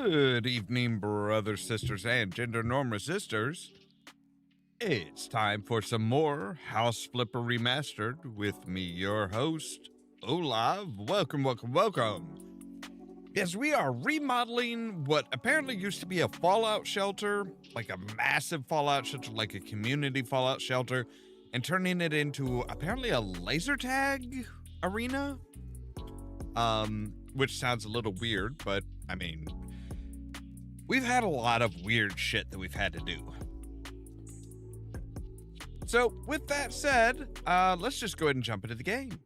Good evening, brothers, sisters, and gender norm resistors. It's time for some more House Flipper Remastered with me, your host, Ollamh. Welcome. Yes, we are remodeling what apparently used to be a fallout shelter, like a massive fallout shelter, like a community fallout shelter, and turning it into apparently a laser tag arena. Which sounds a little weird, but I mean, we've had a lot of weird shit that we've had to do. So with that said, let's just go ahead and jump into the game.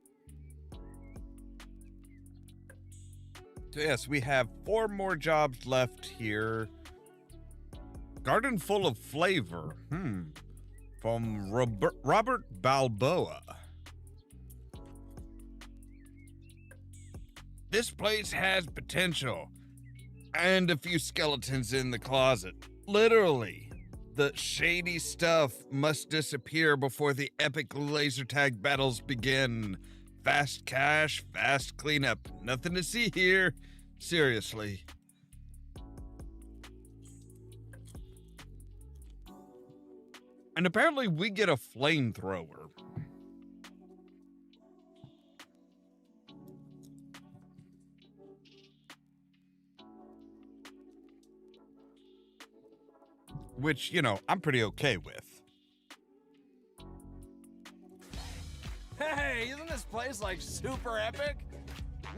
So yes, we have 4 more jobs left here. Garden full of flavor. From Robert Balboa. This place has potential. And a few skeletons in the closet. Literally. The shady stuff must disappear before the epic laser tag battles begin. Fast cash, fast cleanup. Nothing to see here. Seriously. And apparently we get a flamethrower. Which, you know, I'm pretty okay with. Hey, isn't this place like super epic?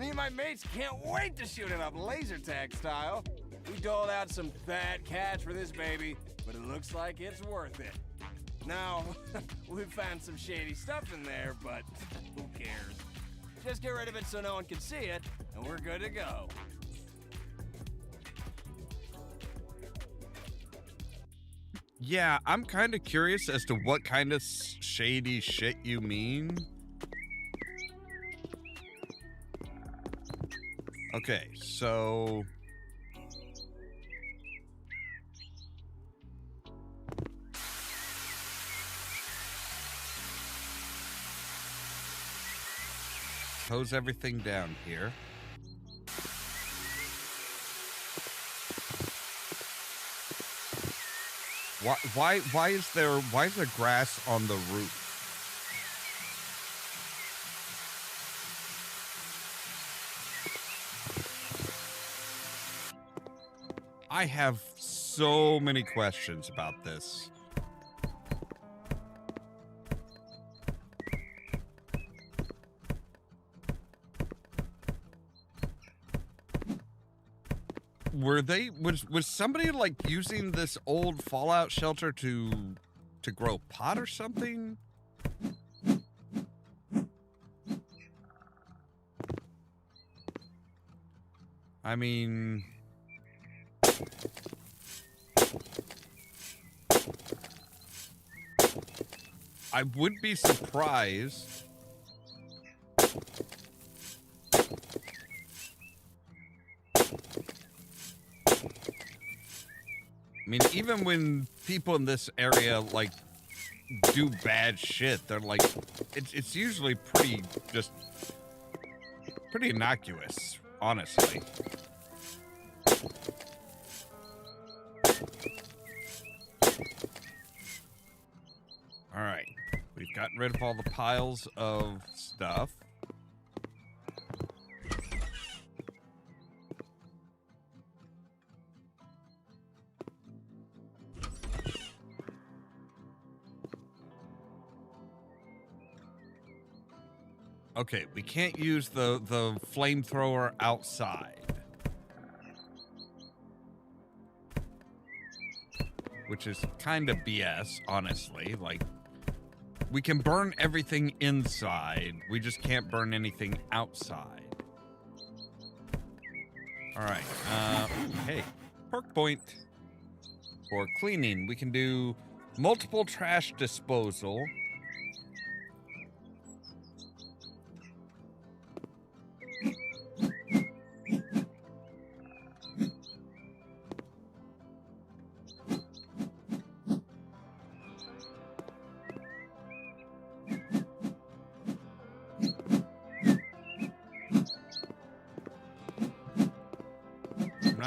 Me and my mates can't wait to shoot it up laser tag style. We doled out some fat cash for this baby, but it looks like it's worth it. Now, we've found some shady stuff in there, but who cares? Just get rid of it so no one can see it, and we're good to go. Yeah, I'm kind of curious as to what kind of shady shit you mean. Okay, so... hose everything down here. Why is there grass on the roof? I have so many questions about this. Was somebody like using this old fallout shelter to grow pot or something? I mean, I would be surprised. I mean, even when people in this area, like, do bad shit, they're like, it's usually pretty innocuous, honestly. All right, we've gotten rid of all the piles of stuff. Okay, we can't use the flamethrower outside. Which is kind of BS, honestly. Like, we can burn everything inside. We just can't burn anything outside. Alright, hey, perk point. For cleaning, we can do multiple trash disposal.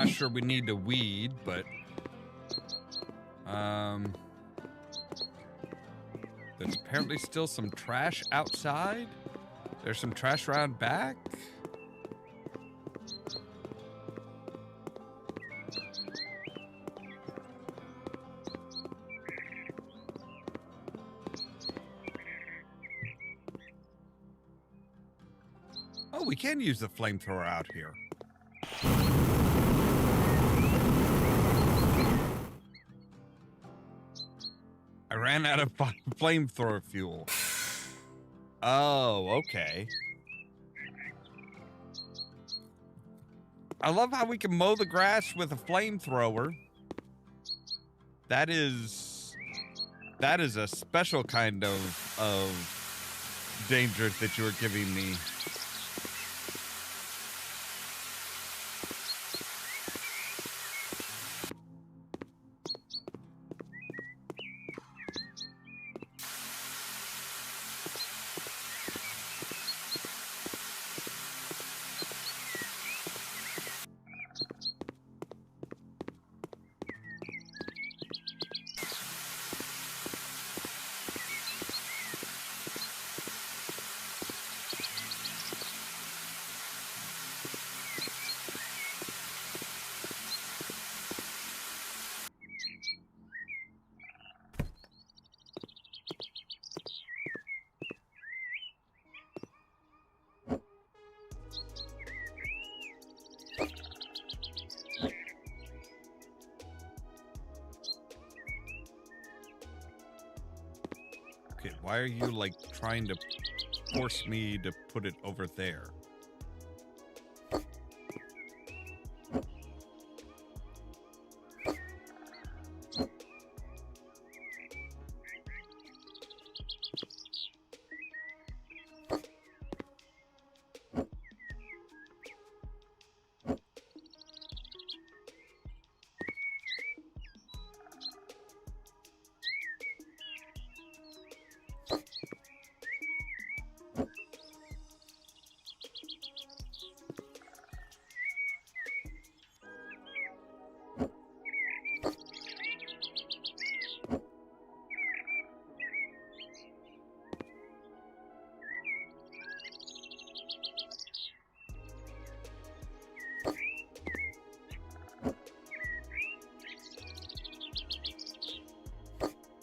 not sure we need to weed, but there's apparently still some trash outside. There's some trash around back. Oh, we can use the flamethrower out here. I ran out of flamethrower fuel. Oh, okay. I love how we can mow the grass with a flamethrower. That is a special kind of danger that you are giving me. Okay, why are you, like, trying to force me to put it over there?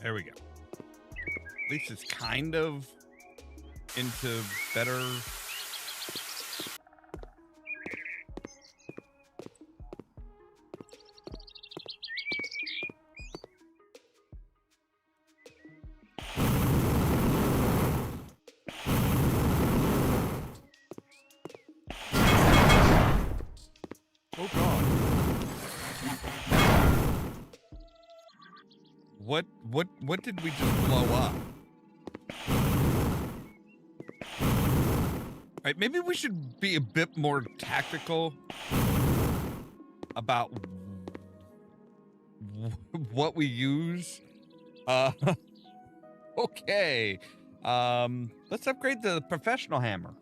There we go. At least it's kind of into better. Oh God. What did we just blow up? Right, maybe we should be a bit more tactical about what we use. Okay. Let's upgrade the professional hammer.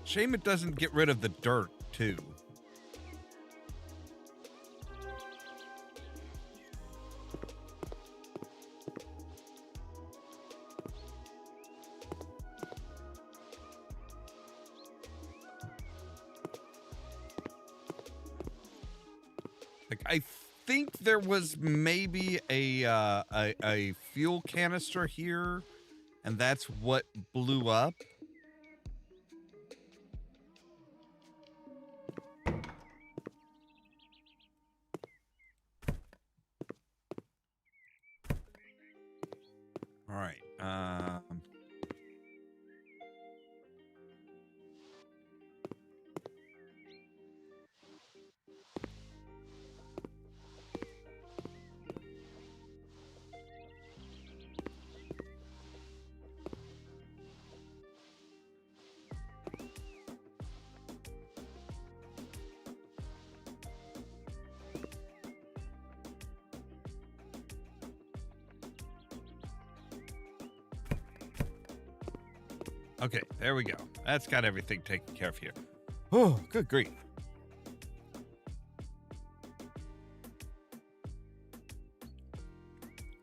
Shame it doesn't get rid of the dirt, too. Like, I think there was maybe a fuel canister here, and that's what blew up. All right. Okay, there we go. That's got everything taken care of here. Oh, good grief.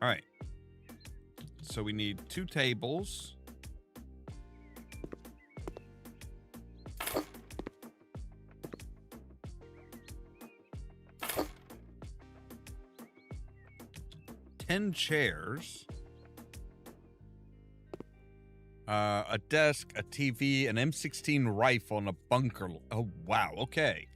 All right. So we need 2 tables. Ten chairs. A desk, a TV, an M16 rifle, and a bunker. Oh, wow. Okay.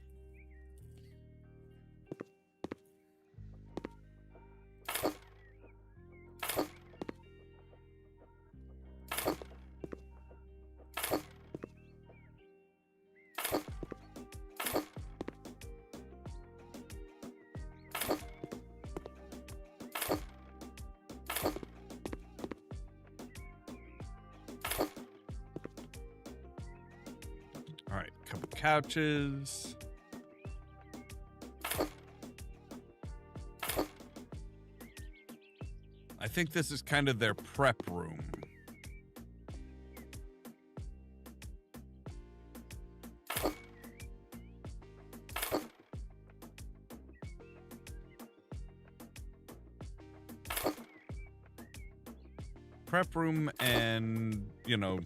All right, couple couches. I think this is kind of their prep room. Prep room and, you know,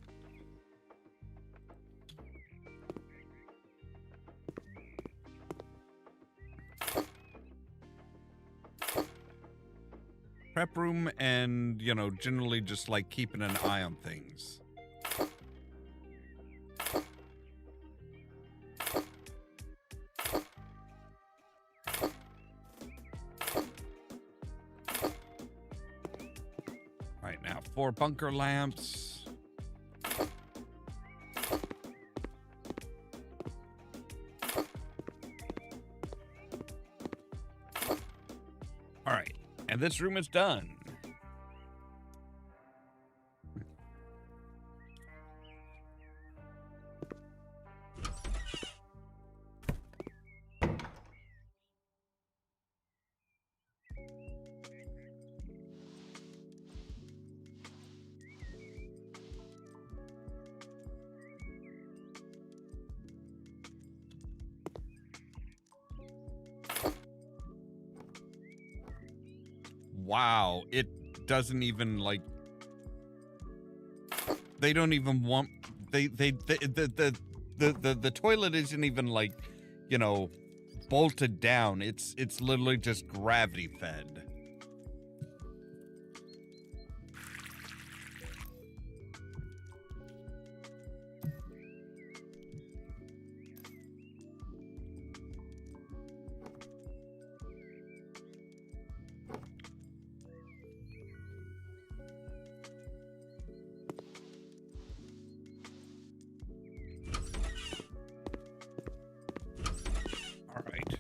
prep room and, you know, generally just like keeping an eye on things. All right, now 4 bunker lamps. All right, and this room is done. Wow, it doesn't even like. They don't even want. The toilet isn't even like, you know, bolted down. It's literally just gravity fed. All right.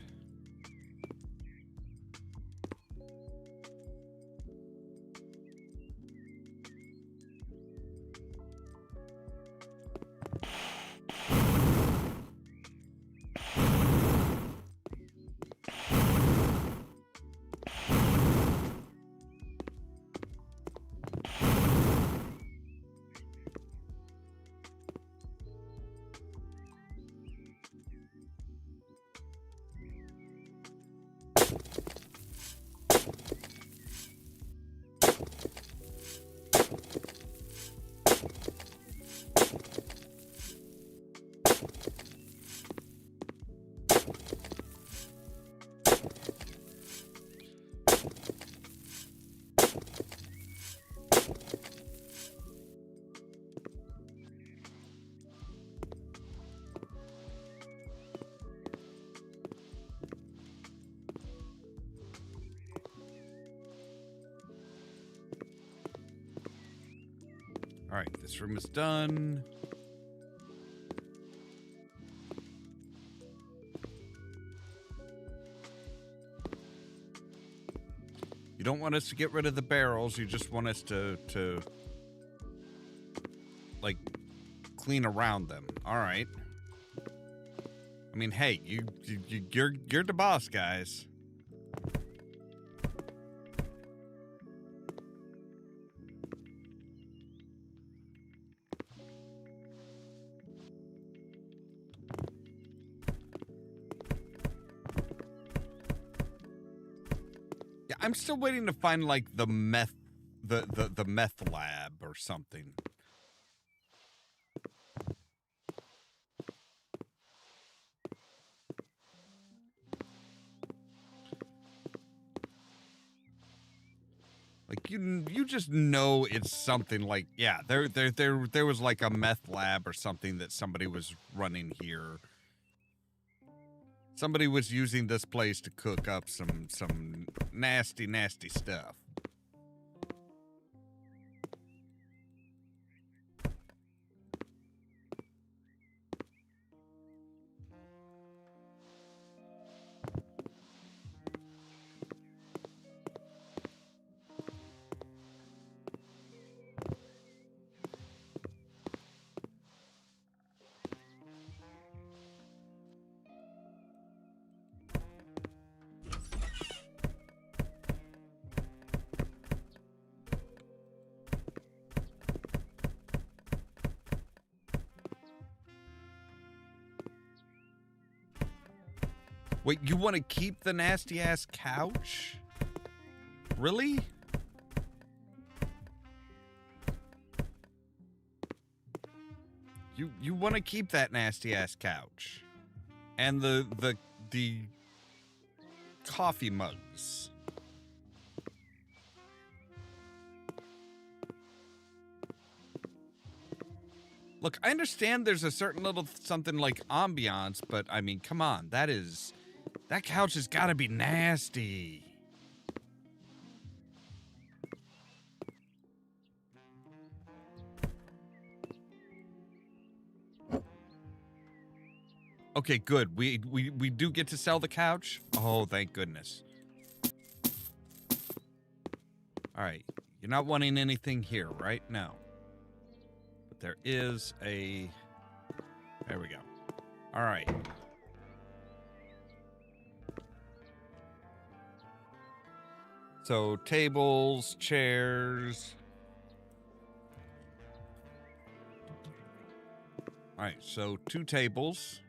All right, this room is done. You don't want us to get rid of the barrels. You just want us to like clean around them. All right. I mean, hey, you're the boss, guys. I'm still waiting to find like the meth lab or something. Like you just know it's something like, yeah, there was like a meth lab or something that somebody was running here. Somebody was using this place to cook up some nasty stuff. Wait, you want to keep the nasty-ass couch? Really? You want to keep that nasty-ass couch. And the coffee mugs. Look, I understand there's a certain little something like ambiance, but I mean, come on, that couch has got to be nasty. Okay, good. We do get to sell the couch? Oh, thank goodness. All right. You're not wanting anything here, right? No. But there is a... There we go. All right. So, tables, chairs. All right, so 2 tables.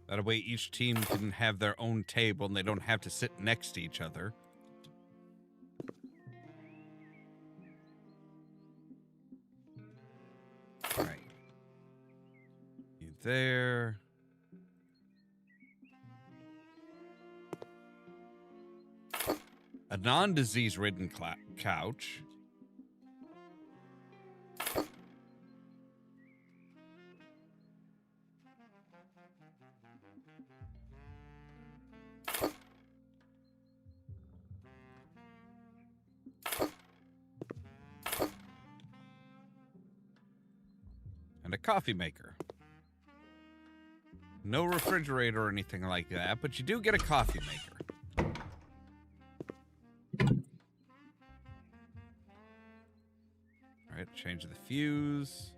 That way each team can have their own table and they don't have to sit next to each other. All right. You there. A non-disease ridden couch. And a coffee maker. No refrigerator or anything like that, but you do get a coffee maker. All right, change the fuse.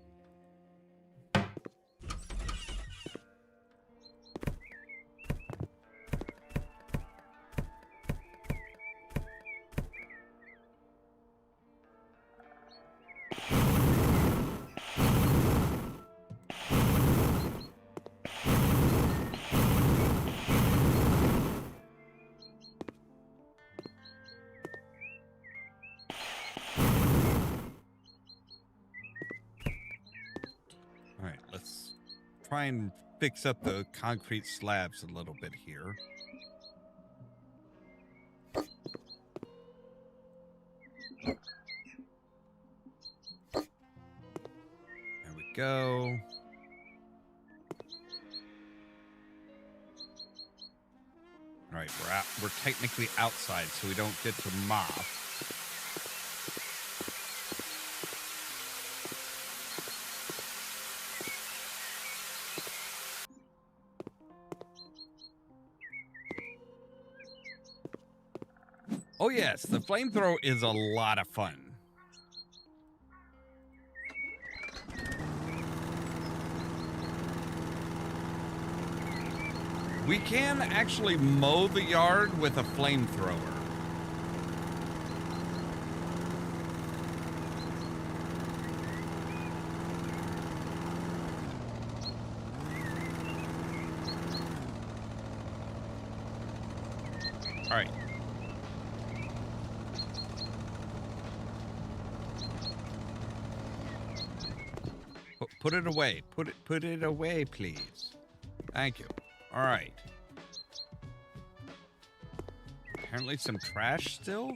All right, let's try and fix up the concrete slabs a little bit here. There we go. All right, we're technically outside, so we don't get to mop. Oh yes, the flamethrower is a lot of fun. We can actually mow the yard with a flamethrower. All right. Put it away. Put it away, please. Thank you. All right. Apparently some trash still?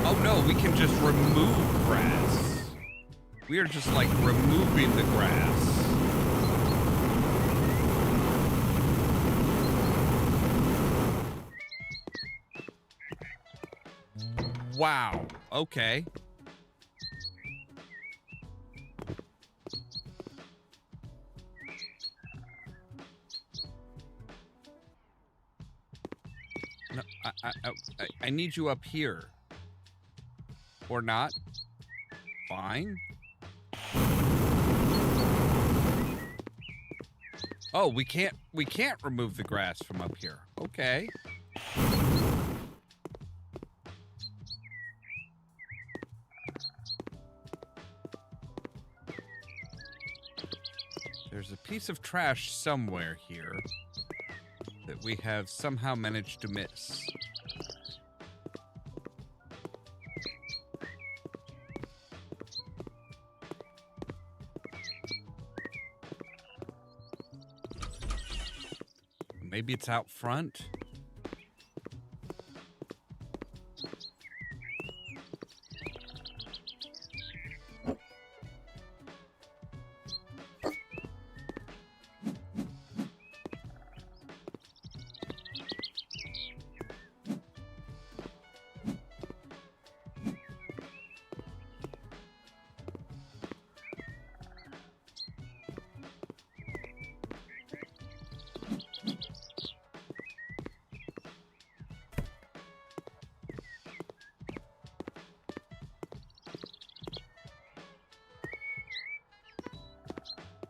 Oh no, we can just remove grass. We are just like removing the grass. Wow. Okay. No, I need you up here. Or not. Fine. Oh, we can't remove the grass from up here. Okay. There's a piece of trash somewhere here that we have somehow managed to miss. Maybe it's out front.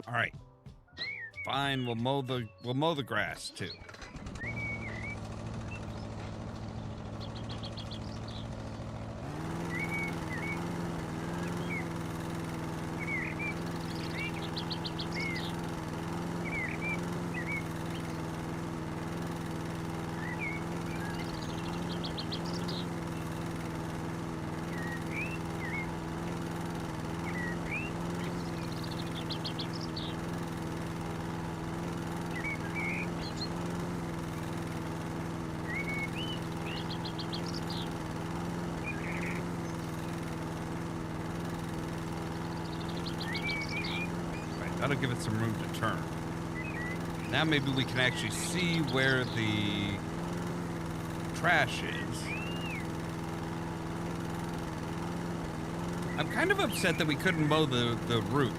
All right. Fine, we'll mow the grass too. That'll give it some room to turn. Now maybe we can actually see where the trash is. I'm kind of upset that we couldn't mow the roof.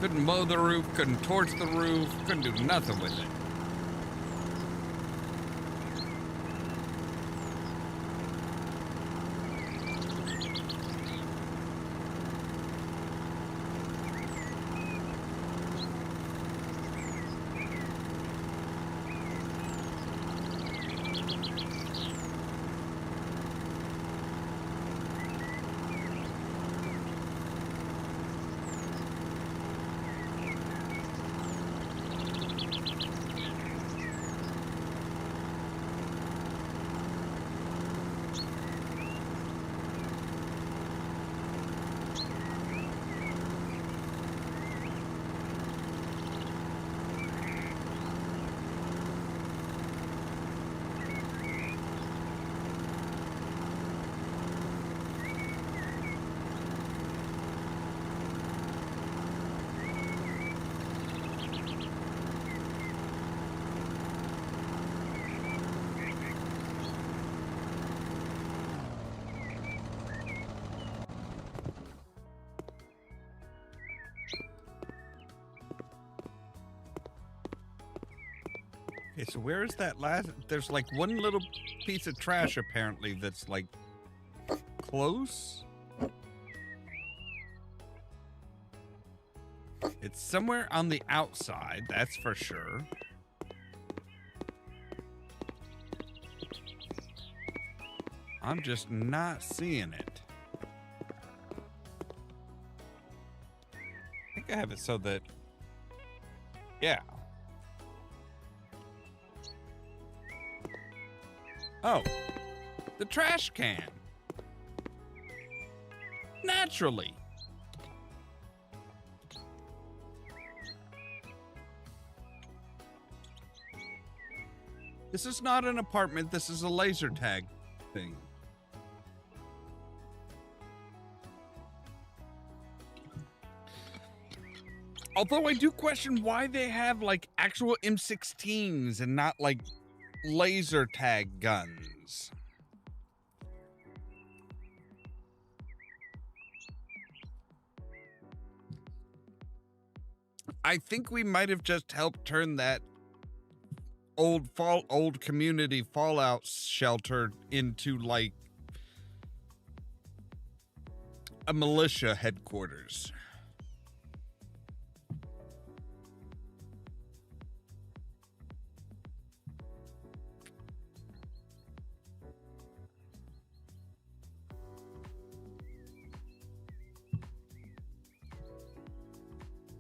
Couldn't mow the roof, couldn't torch the roof, couldn't do nothing with it. Okay, so where is that last? There's like one little piece of trash apparently that's like close. It's somewhere on the outside, that's for sure. I'm just not seeing it. I think I have it so that, yeah. Oh, the trash can. Naturally. This is not an apartment, this is a laser tag thing. Although I do question why they have like actual M16s and not like laser tag guns. I think we might have just helped turn that old community fallout shelter into like a militia headquarters.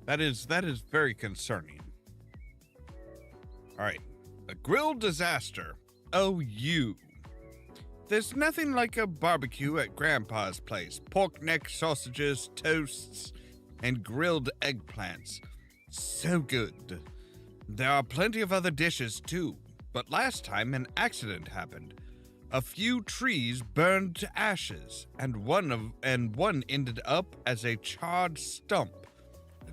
That is very concerning. All right. A grill disaster. Oh, you. There's nothing like a barbecue at Grandpa's place. Pork neck, sausages, toasts, and grilled eggplants. So good. There are plenty of other dishes, too. But last time, an accident happened. A few trees burned to ashes, and one ended up as a charred stump.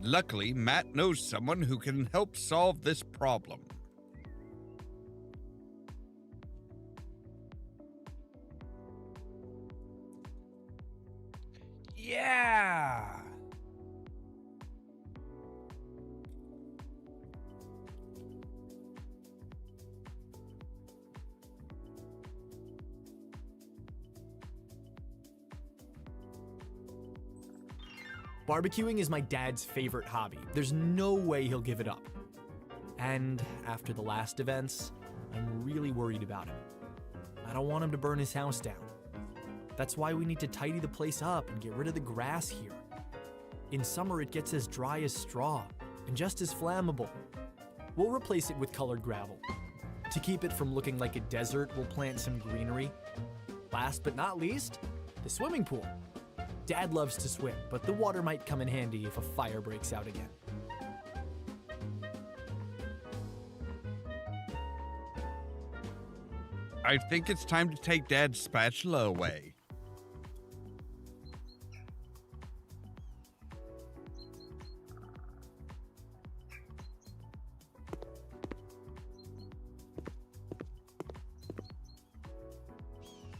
Luckily, Matt knows someone who can help solve this problem. Yeah! Barbecuing is my dad's favorite hobby. There's no way he'll give it up. And after the last events, I'm really worried about him. I don't want him to burn his house down. That's why we need to tidy the place up and get rid of the grass here. In summer, it gets as dry as straw and just as flammable. We'll replace it with colored gravel. To keep it from looking like a desert, we'll plant some greenery. Last but not least, the swimming pool. Dad loves to swim, but the water might come in handy if a fire breaks out again. I think it's time to take Dad's spatula away.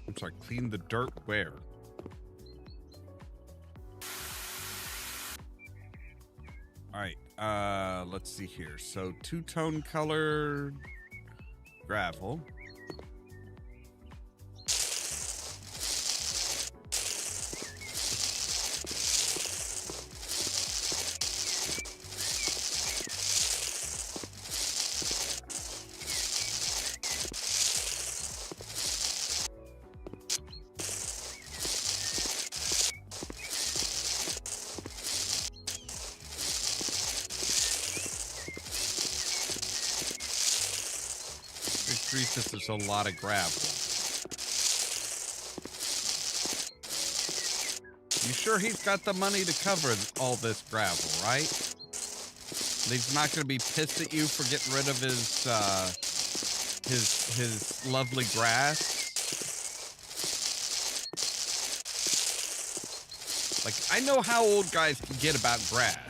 I'm sorry, clean the dirt where? All right, let's see here. So two-tone color gravel. This is a lot of gravel. You sure he's got the money to cover all this gravel, right? He's not going to be pissed at you for getting rid of his lovely grass. Like, I know how old guys can get about grass.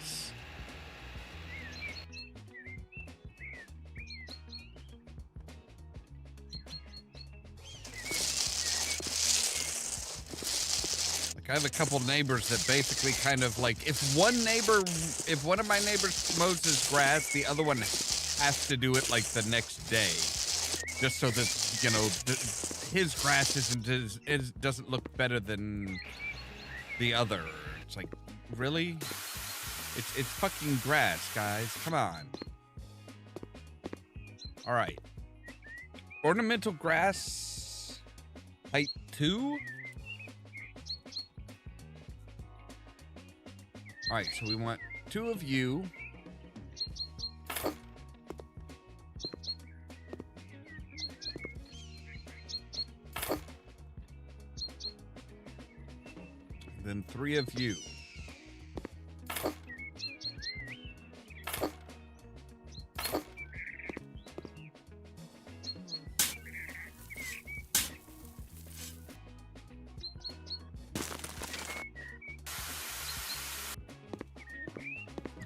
I have a couple neighbors that basically kind of like, if one of my neighbors mows his grass, the other one has to do it like the next day, just so that his grass doesn't look better than the other. It's like, really? It's fucking grass, guys. Come on. All right. Ornamental grass height 2. All right, so we want 2 of you. Then 3 of you.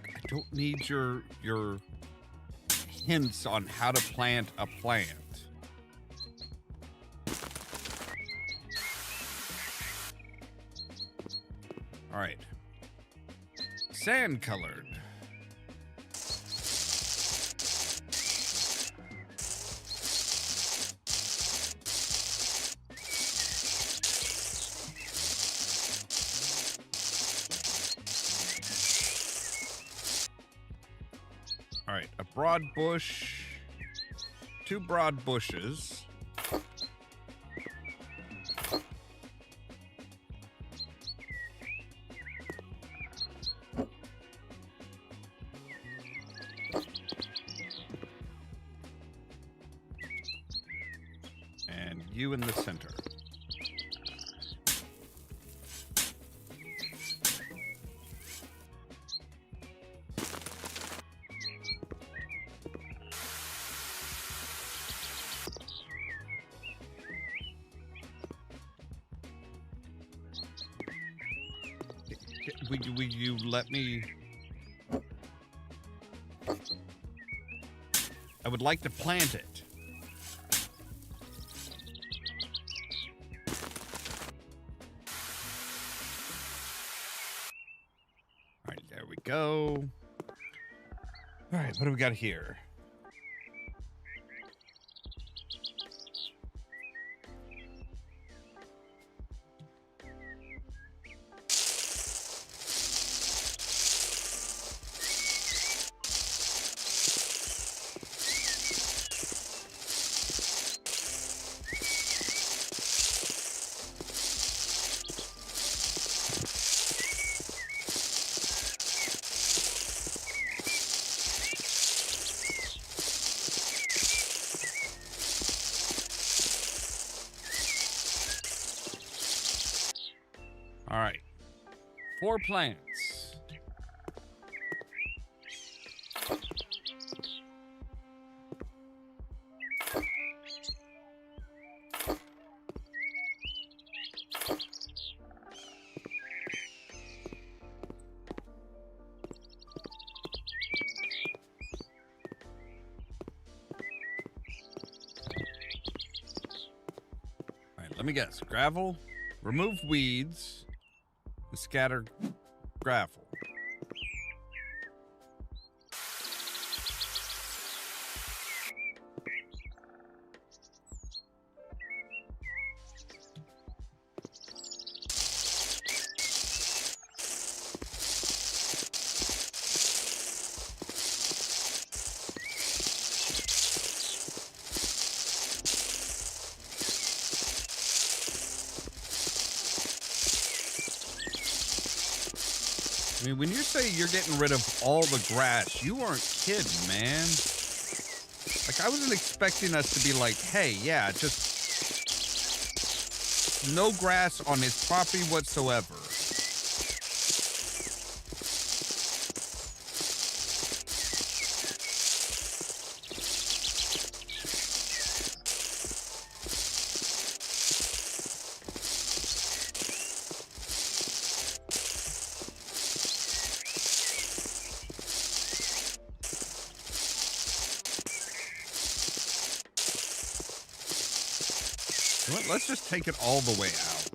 I don't need your hints on how to plant a plant. All right. Sand colored. All right, a broad bush, 2 broad bushes. And you in the center. Will you let me? I would like to plant it. All right, there we go. All right, what do we got here? All right, 4 plants. All right, let me guess. Gravel, remove weeds, and scatter gravel. I mean, when you say you're getting rid of all the grass, you aren't kidding, man. Like, I wasn't expecting us to be like, hey, yeah, just no grass on his property whatsoever. Let's just take it all the way out.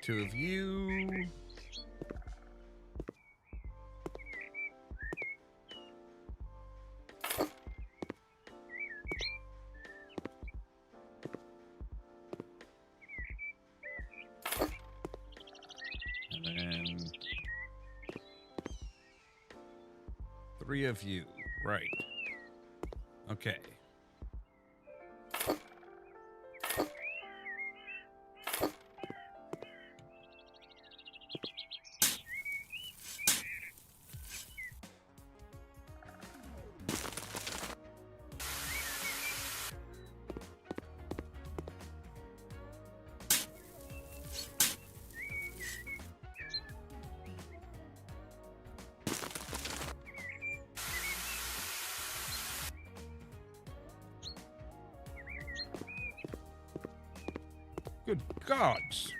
Two of you. And then 3 of you. Right. Okay. Good gods.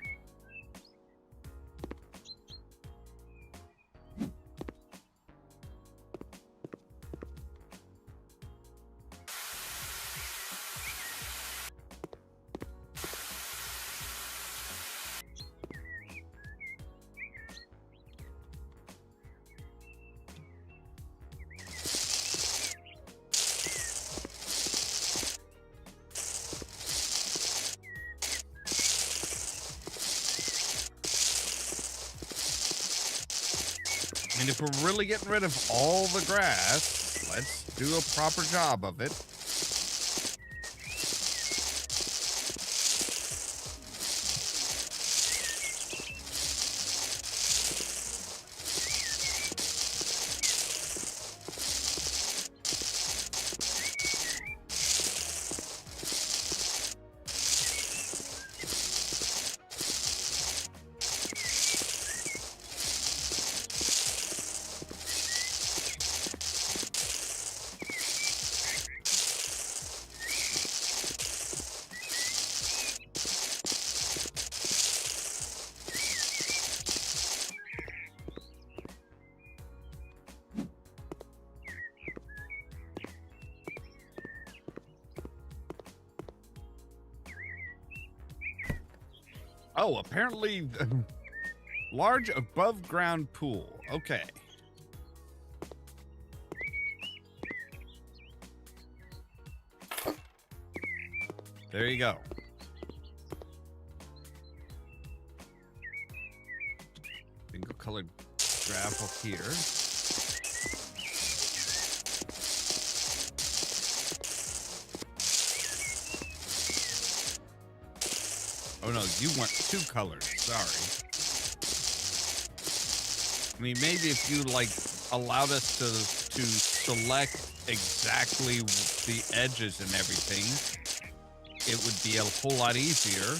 I mean, if we're really getting rid of all the grass, let's do a proper job of it. Oh, apparently, large above ground pool. Okay. There you go. Bingo colored gravel here. Oh no, you want 2 colors. Sorry. I mean, maybe if you like allowed us to select exactly the edges and everything, it would be a whole lot easier.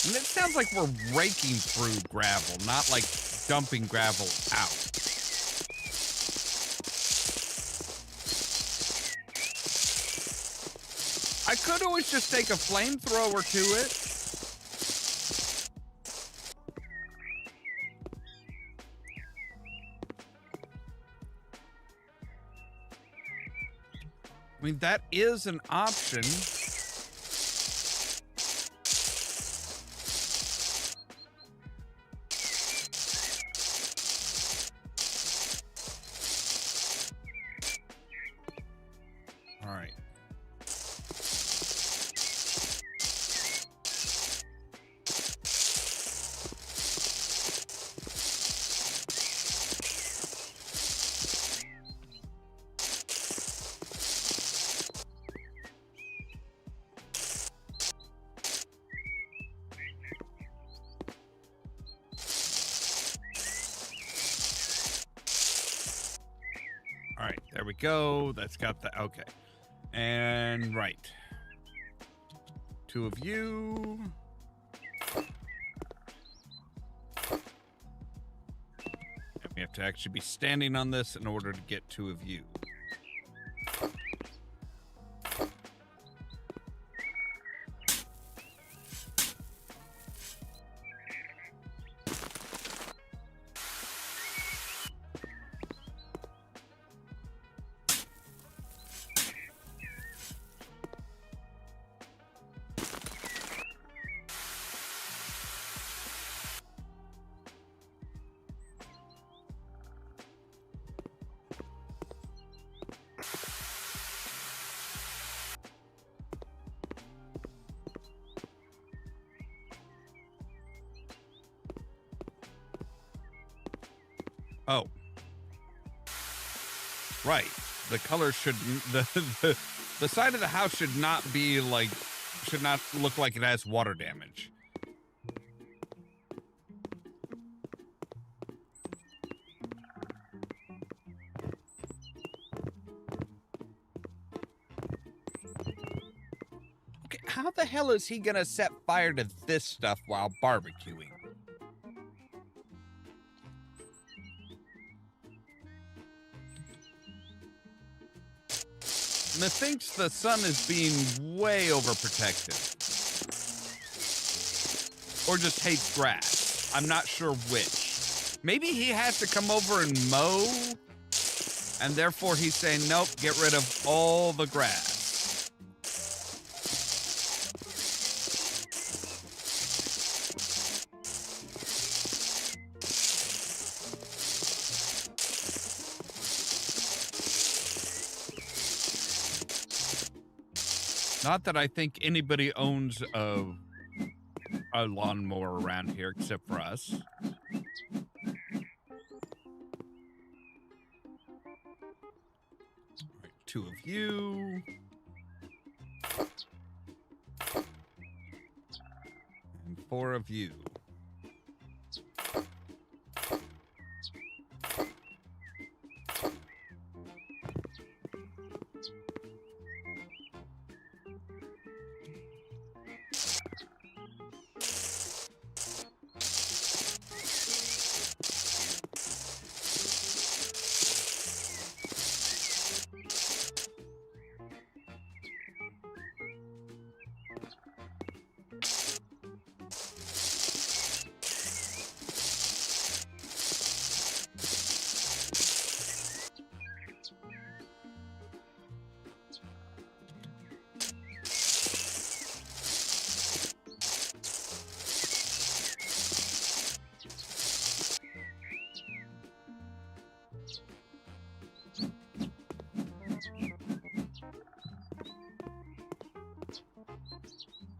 And it sounds like we're raking through gravel, not like dumping gravel out. I could always just take a flamethrower to it. I mean, that is an option. All right. All right, there we go. That's got the, okay. And right. 2 of you. And we have to actually be standing on this in order to get 2 of you. Oh. Right. The color should the side of the house should not look like it has water damage. Okay, how the hell is he gonna set fire to this stuff while barbecuing? Methinks the sun is being way overprotective. Or just hates grass. I'm not sure which. Maybe he has to come over and mow, and therefore he's saying, nope, get rid of all the grass. Not that I think anybody owns a lawnmower around here except for us. All right, 2 of you. And 4 of you.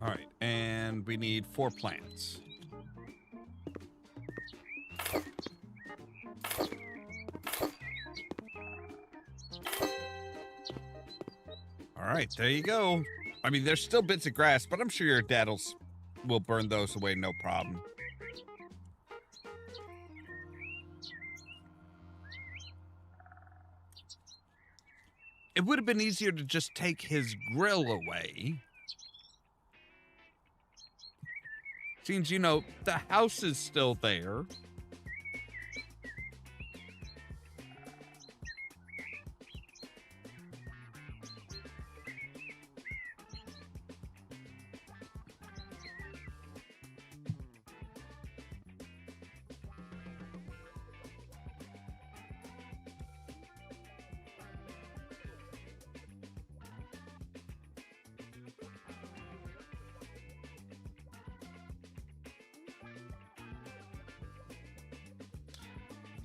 All right, and we need 4 plants. All right, there you go. I mean, there's still bits of grass, but I'm sure your dad will burn those away, no problem. It would have been easier to just take his grill away. Seems, you know, the house is still there.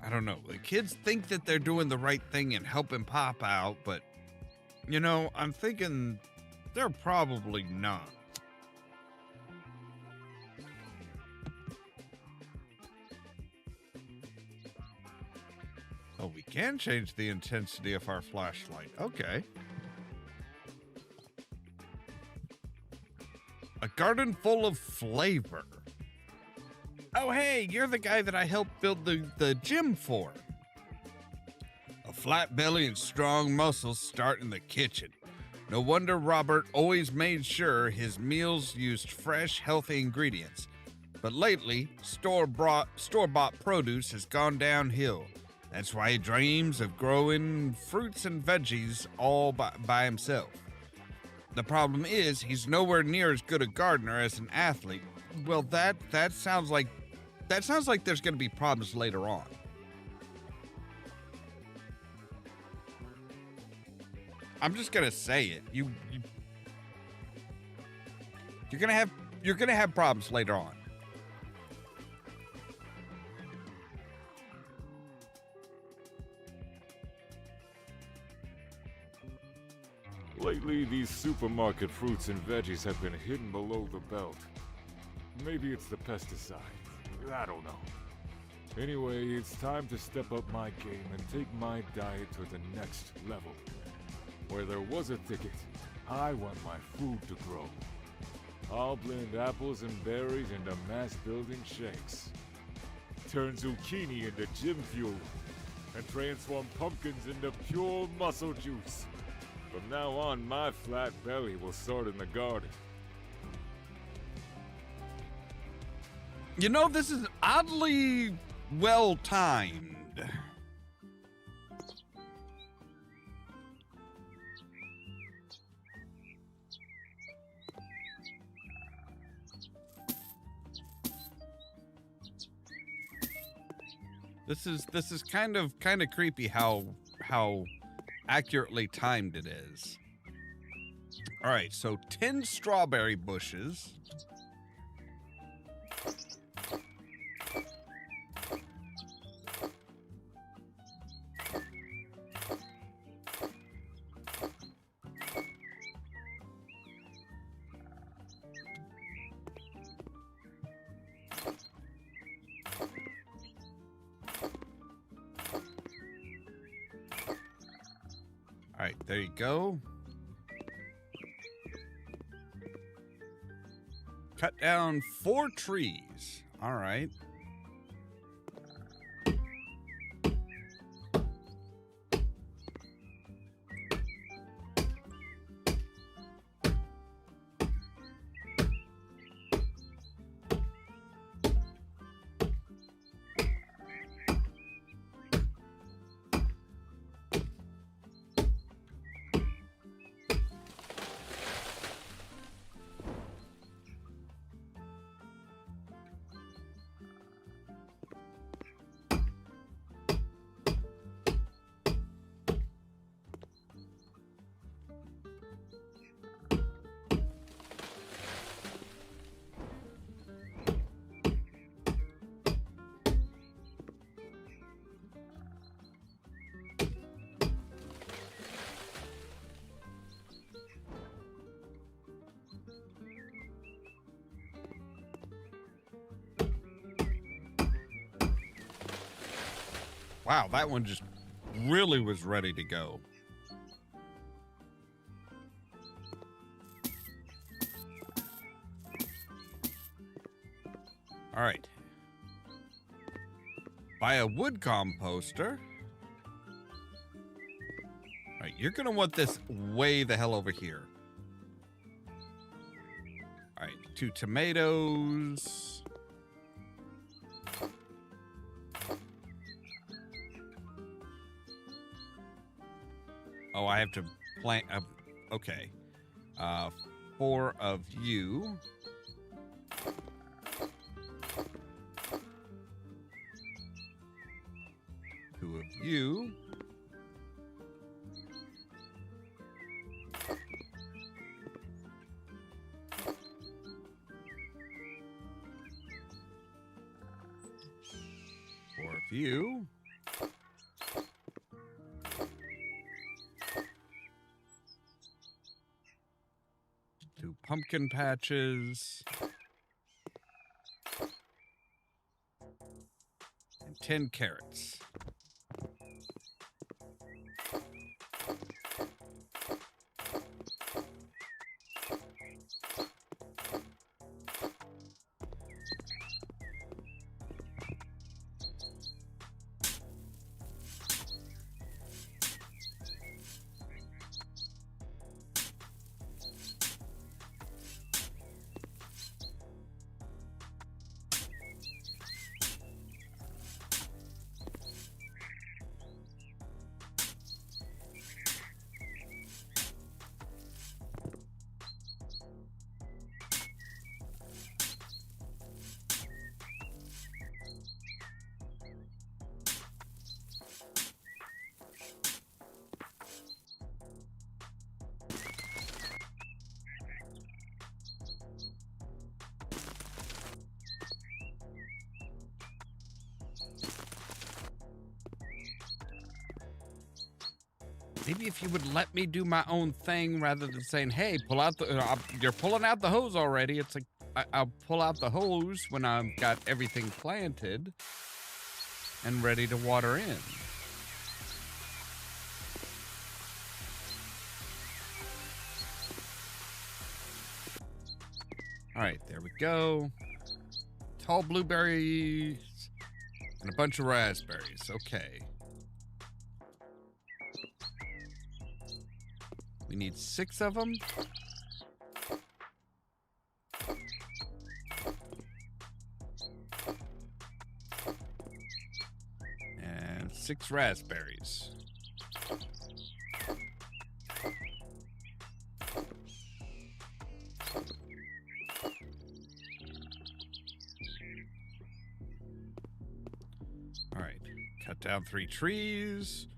I don't know. The kids think that they're doing the right thing and helping Pop out, but, you know, I'm thinking they're probably not. Oh, we can change the intensity of our flashlight. Okay. A garden full of flavor. Oh, hey, you're the guy that I helped build the gym for. A flat belly and strong muscles start in the kitchen. No wonder Robert always made sure his meals used fresh, healthy ingredients. But lately, store-bought produce has gone downhill. That's why he dreams of growing fruits and veggies all by himself. The problem is, he's nowhere near as good a gardener as an athlete. Well, that sounds like there's going to be problems later on. I'm just going to say it. You're going to have problems later on. Lately, these supermarket fruits and veggies have been hidden below the belt. Maybe it's the pesticide. I don't know. Anyway, it's time to step up my game and take my diet to the next level. Where there was a thicket, I want my food to grow. I'll blend apples and berries into mass-building shakes. Turn zucchini into gym fuel. And transform pumpkins into pure muscle juice. From now on, my flat belly will start in the garden. You know, this is oddly well timed. This is kind of creepy how accurately timed it is. All right, so 10 strawberry bushes. All right, there you go. Cut down 4 trees. All right. Wow, that one just really was ready to go. All right. Buy a wood composter. All right, you're going to want this way the hell over here. All right, 2 tomatoes. Oh, I have to plant. Okay. 4 of you. Two of you. Four of you. Pumpkin patches. And 10 carrots. Maybe if you would let me do my own thing rather than saying, hey, pull out the, you're pulling out the hose already. It's like, I'll pull out the hose when I've got everything planted. and ready to water in. All right, there we go. Tall blueberries and a bunch of raspberries. Okay. We need 6 of them. And 6 raspberries. All right, cut down 3 trees.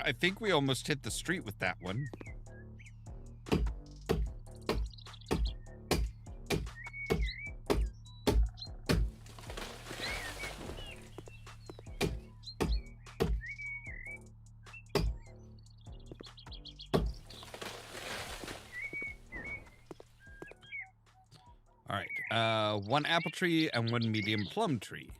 I think we almost hit the street with that one. All right, 1 apple tree and 1 medium plum tree.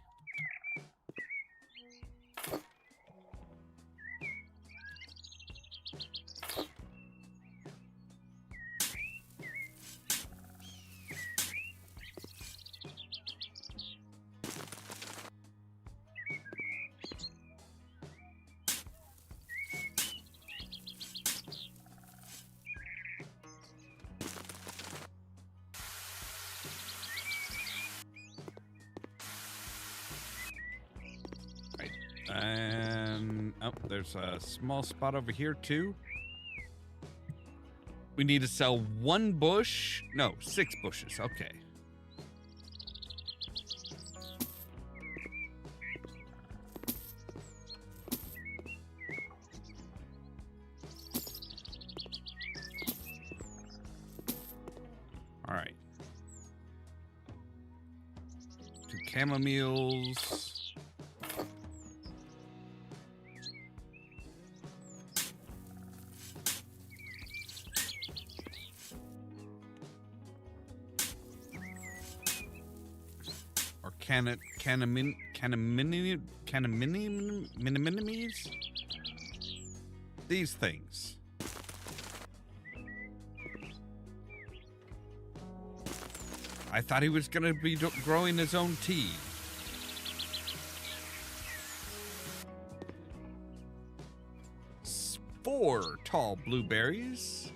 And oh, there's a small spot over here too. We need to sell 1 bush. No, 6 bushes. Okay. All right. 2 chamomiles. Canaminimes? These things. I thought he was going to be growing his own tea. Four tall blueberries.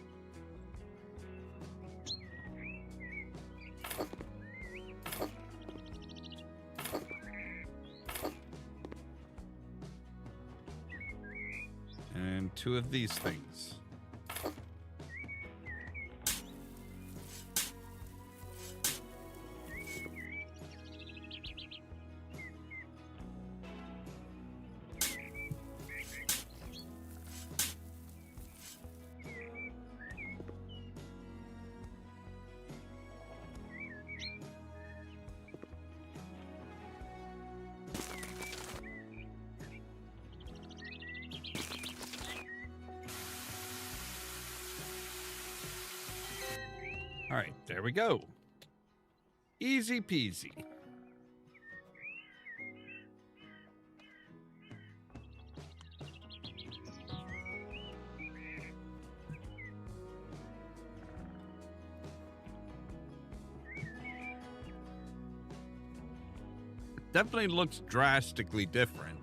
And 2 of these things. All right, there we go. Easy peasy. Definitely looks drastically different.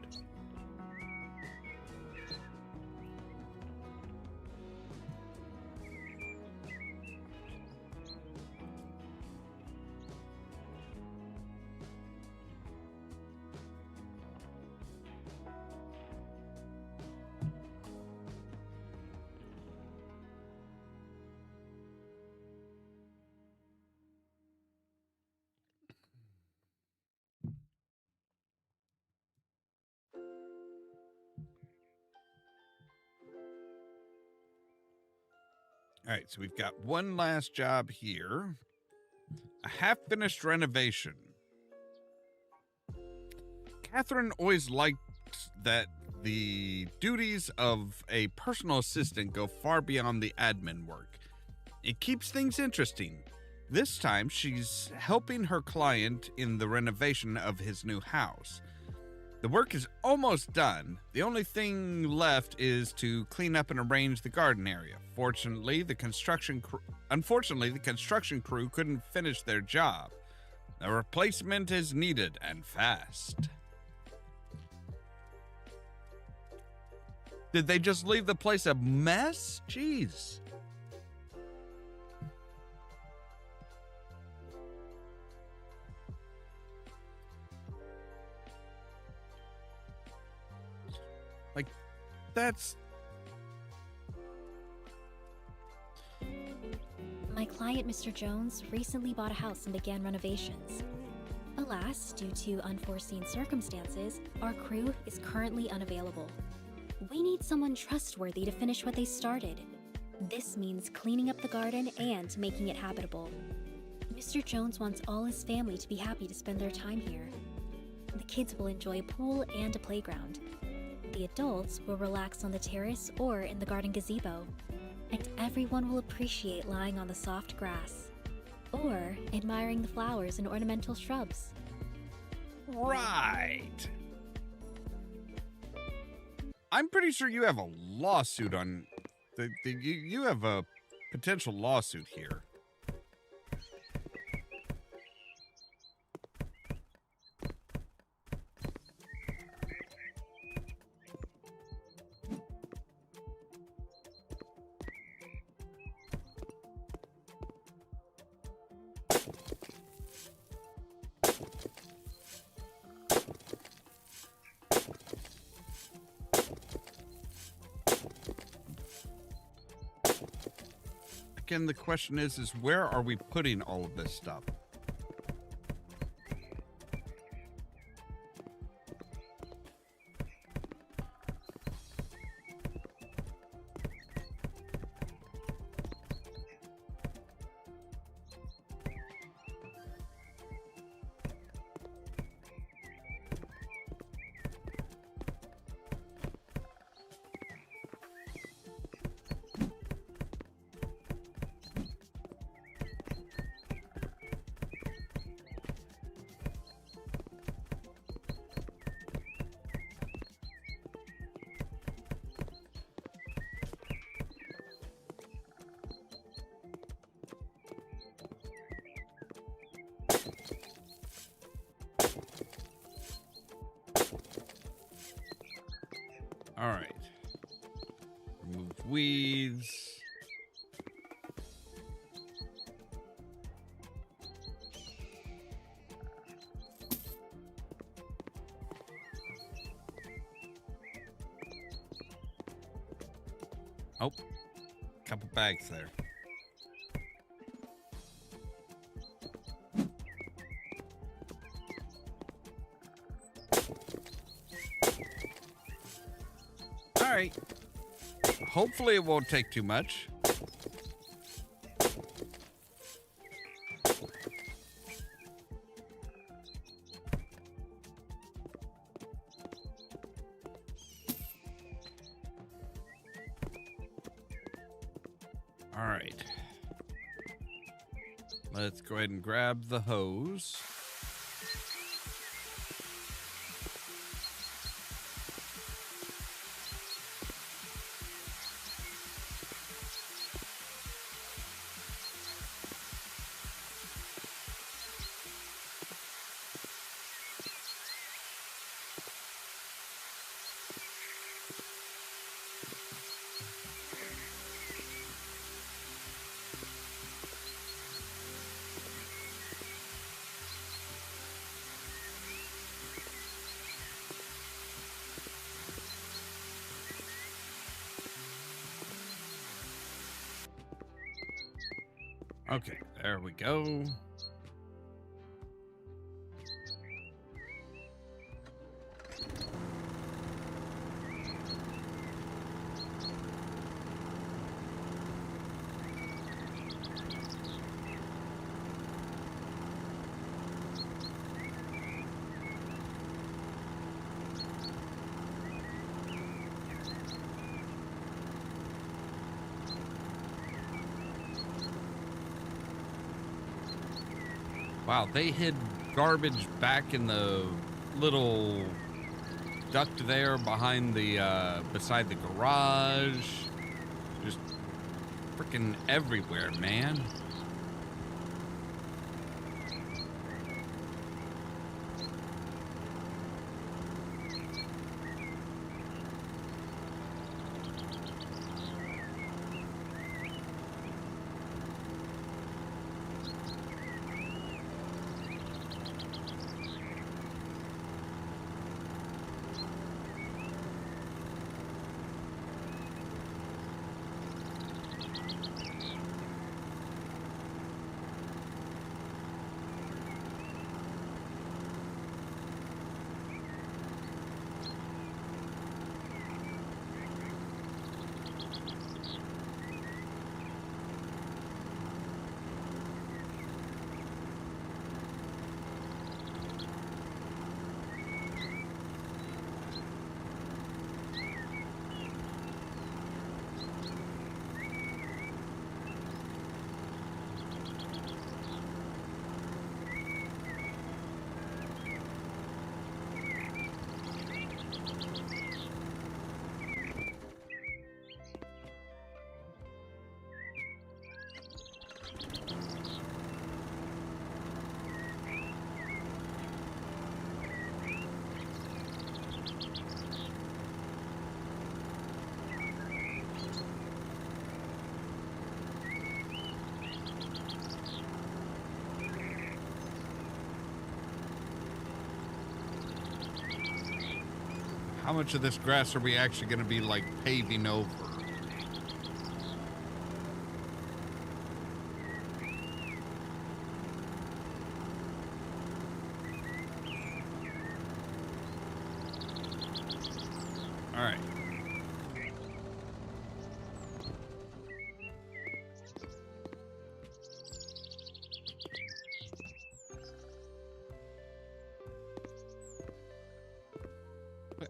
All right, so we've got one last job here. A half-finished renovation. Catherine always liked that the duties of a personal assistant go far beyond the admin work. It keeps things interesting. This time, she's helping her client in the renovation of his new house. The work is almost done. The only thing left is to clean up and arrange the garden area. Unfortunately, the construction crew couldn't finish their job. A replacement is needed, and fast. Did they just leave the place a mess? Jeez. Like, that's... My client, Mr. Jones, recently bought a house and began renovations. Alas, due to unforeseen circumstances, our crew is currently unavailable. We need someone trustworthy to finish what they started. This means cleaning up the garden and making it habitable. Mr. Jones wants all his family to be happy to spend their time here. The kids will enjoy a pool and a playground. The adults will relax on the terrace or in the garden gazebo. And everyone will appreciate lying on the soft grass or admiring the flowers and ornamental shrubs. Right. I'm pretty sure you have a lawsuit on... You have a potential lawsuit here. Again, the question is where are we putting all of this stuff? All right. Remove weeds. Oh, couple bags there. All right. Hopefully it won't take too much. All right. Let's go ahead and grab the hose. Okay, there we go. Wow, they hid garbage back in the little duct there behind the, beside the garage. Just freaking everywhere, man. How much of this grass are we actually going to be, like, paving over? All right.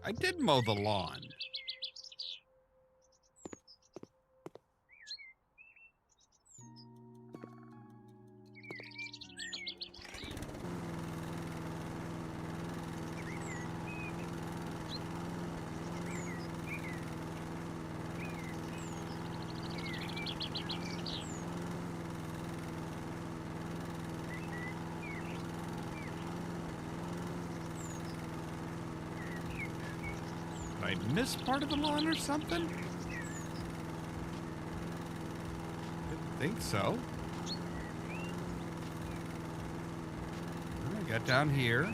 I did mow the lawn. Did I miss part of the lawn or something? Didn't think so. I got down here.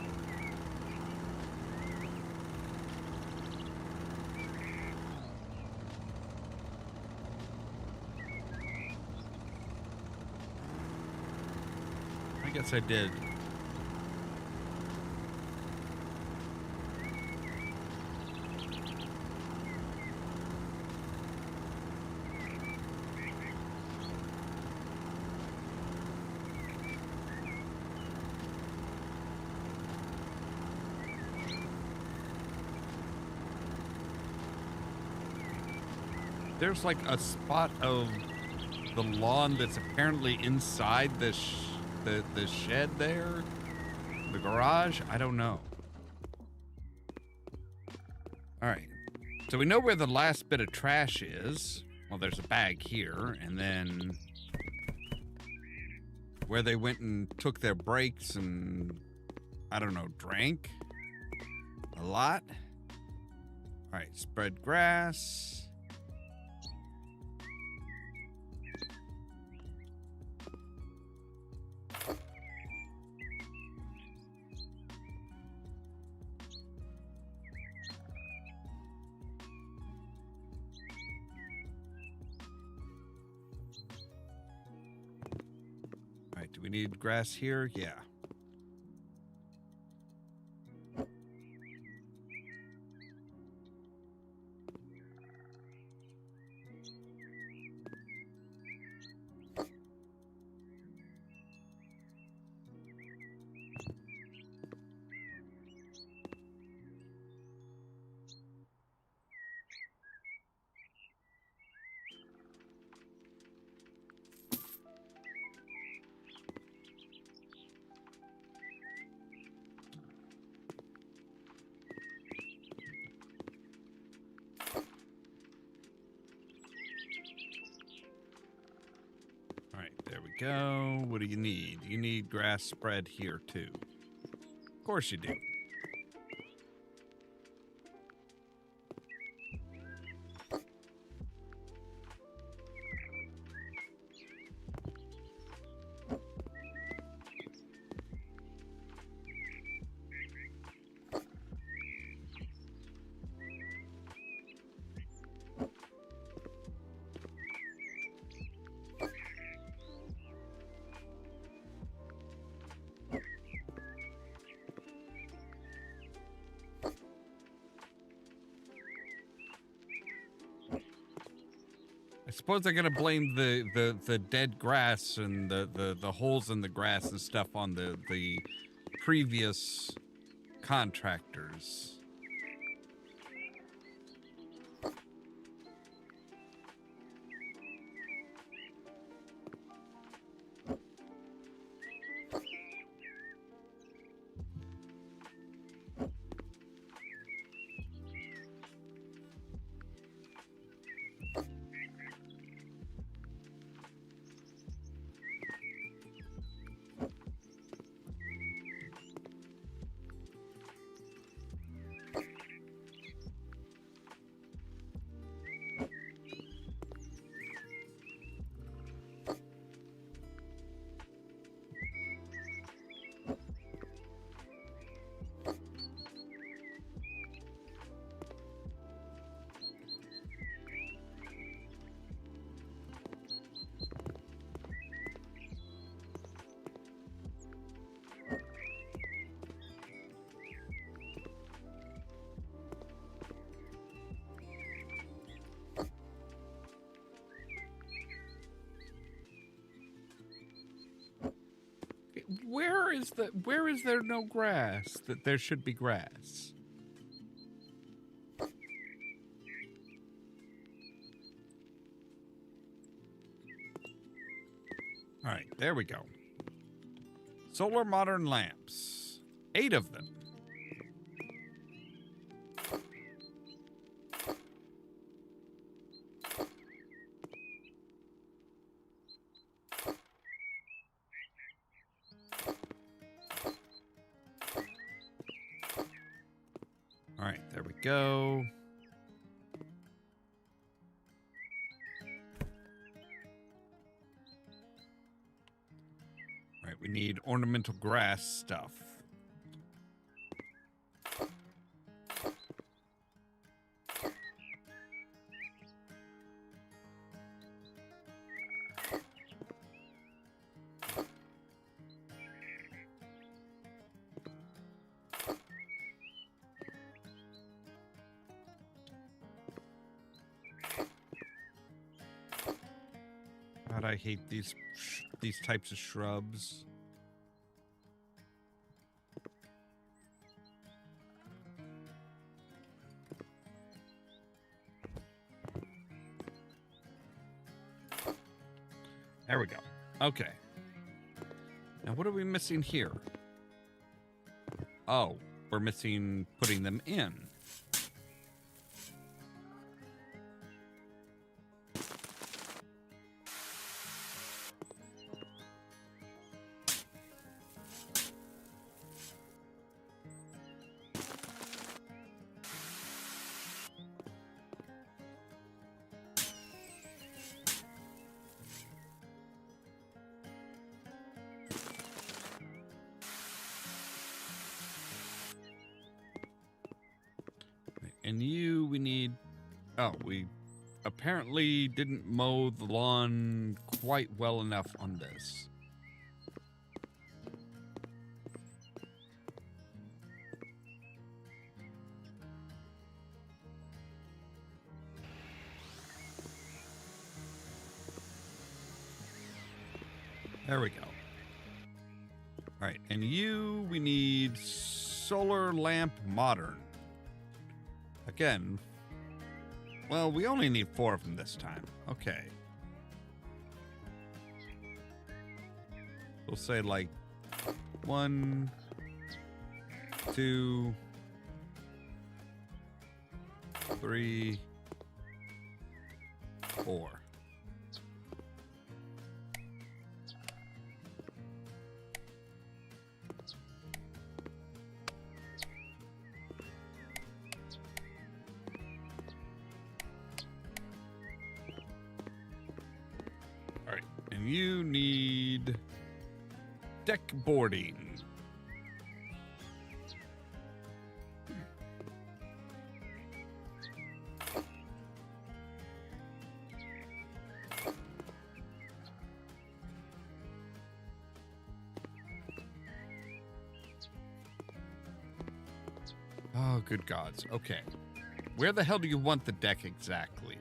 I guess I did. There's like a spot of the lawn that's apparently inside the shed there, the garage. I don't know. All right, so we know where the last bit of trash is. Well, there's a bag here, and then where they went and took their breaks and, I don't know, drank a lot. All right, spread grass. Do we need grass here? Yeah. go. What do you need? You need grass spread here too. Of course you do. I suppose I'm gonna blame the dead grass and the holes in the grass and stuff on the previous contractors. Where is there no grass? That there should be grass. All right, there we go. Solar modern lamps. 8 of them. All right, there we go. All right, we need ornamental grass stuff. God, I hate these types of shrubs. There we go. Okay. Now what are we missing here? Oh, we're missing putting them in. And you, we need... Oh, we apparently didn't mow the lawn quite well enough on this. There we go. All right, and you, we need solar lamp modern. Again, well, we only need 4 of them this time. Okay. We'll say like 1, 2, 3, 4. And you need deck boarding. Oh, good gods. Okay. Where the hell do you want the deck exactly?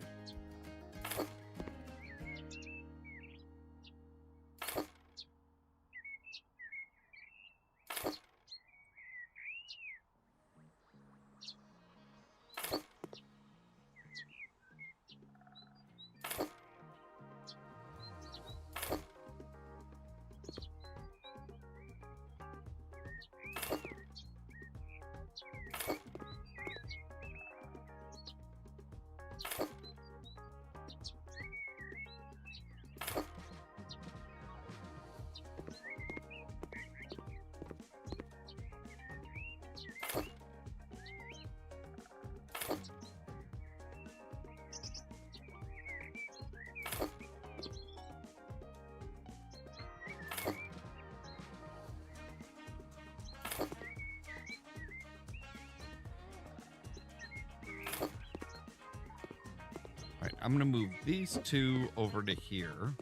All right, I'm going to move these two over to here.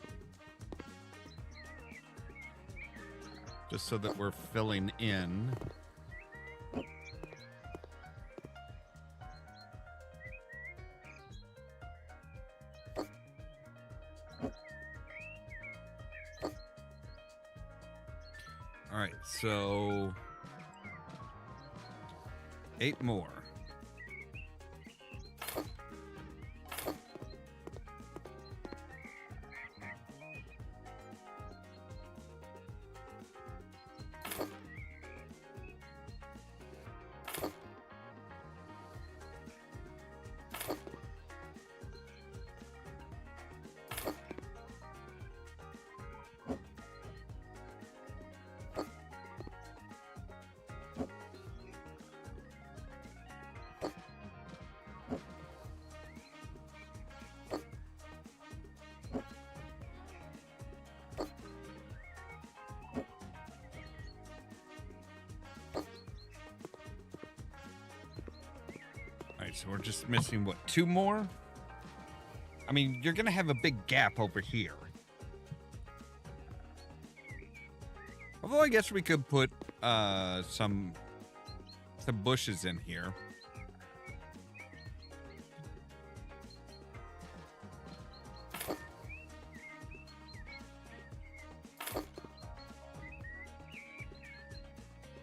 Just so that we're filling in. All right, so 8 more. So we're just missing, what, 2 more? I mean, you're going to have a big gap over here. Although I guess we could put some bushes in here.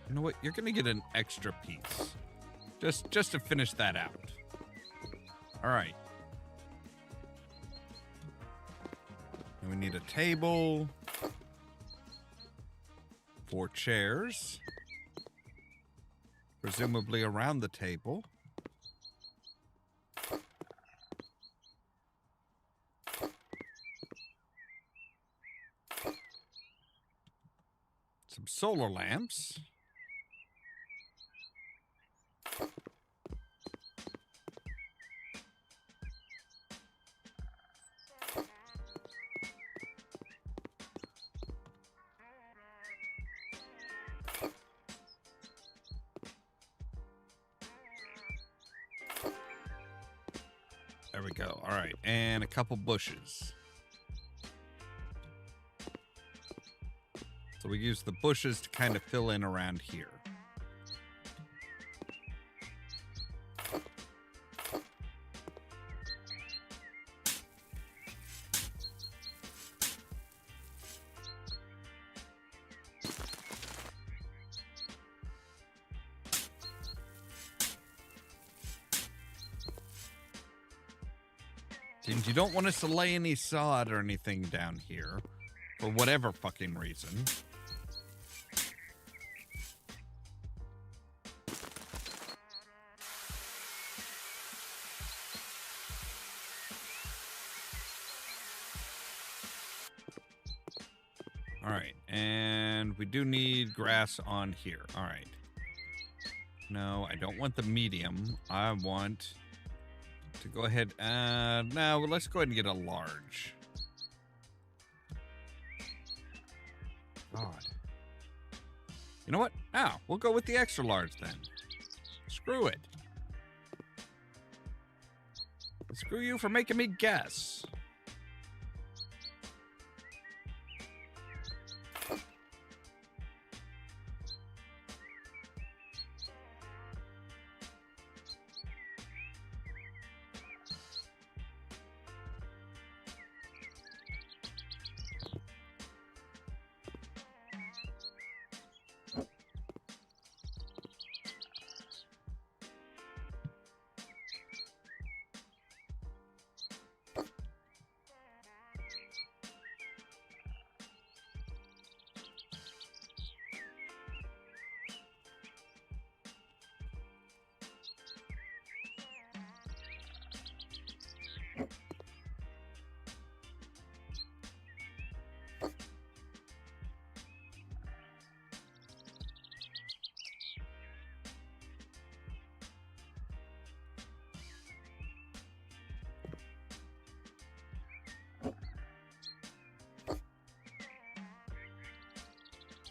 You know what? You're going to get an extra piece. Just to finish that out. All right. And we need a table. 4 chairs. Presumably around the table. Some solar lamps. There we go. All right. And a couple bushes. So we use the bushes to kind of fill in around here. Seems you don't want us to lay any sod or anything down here. For whatever fucking reason. All right, and we do need grass on here. All right. No, I don't want the medium. I want to go ahead and... no, let's go ahead and get a large. God. You know what? Now, we'll go with the extra large then. Screw it. Screw you for making me guess.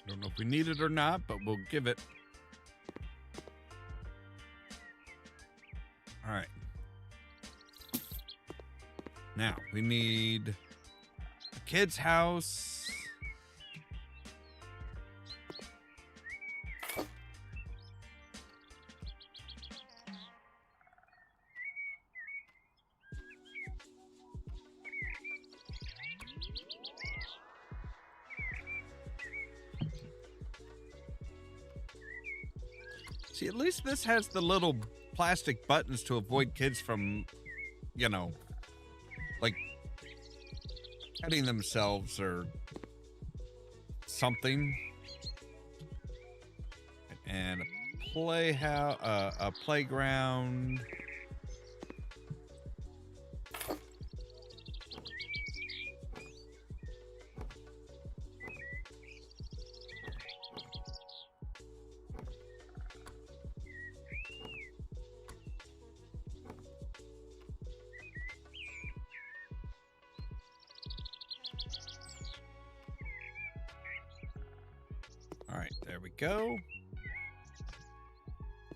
Don't know if we need it or not, but we'll give it. All right. Now, we need a kid's house. See, at least this has the little plastic buttons to avoid kids from, you know, like cutting themselves or something. And a playhouse, a playground. All right, there we go.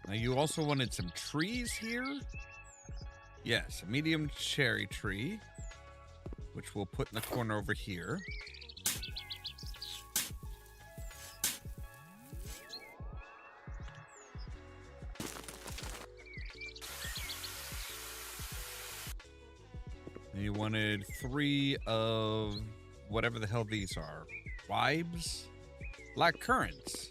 Now you also wanted some trees here? Yes, a medium cherry tree, which we'll put in the corner over here. And you wanted 3 of whatever the hell these are. Vibes? Like currants.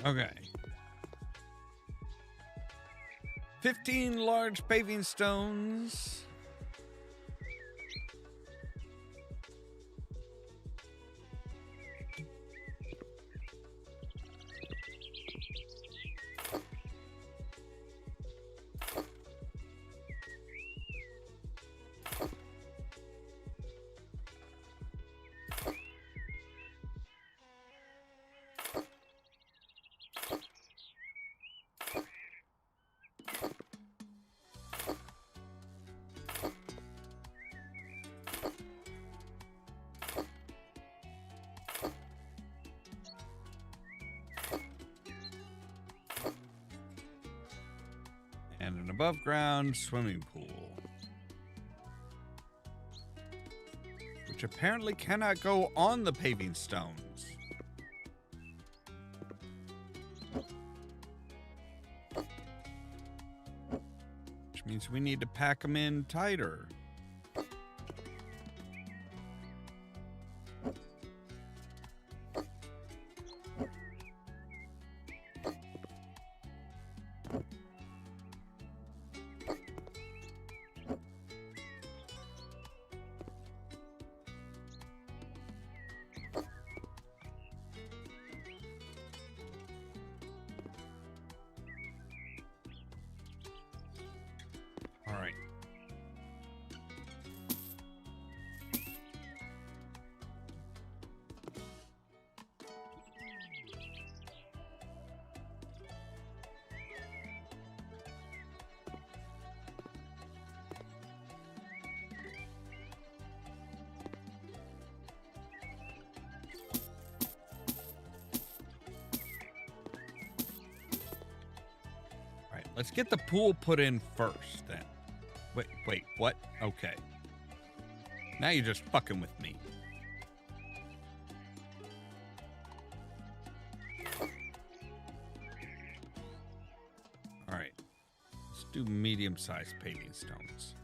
Okay. 15 large paving stones. And an above ground swimming pool, which apparently cannot go on the paving stones. Which means we need to pack them in tighter. Let's get the pool put in first, then. Wait, what? Okay. Now you're just fucking with me. All right. Let's do medium-sized paving stones.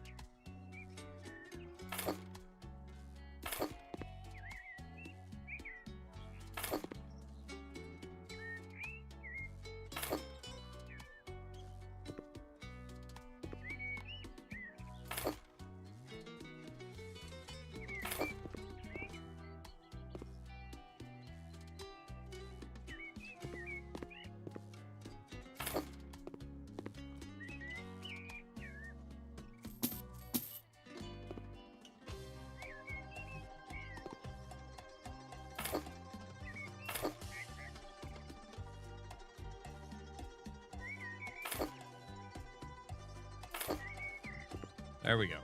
There we go.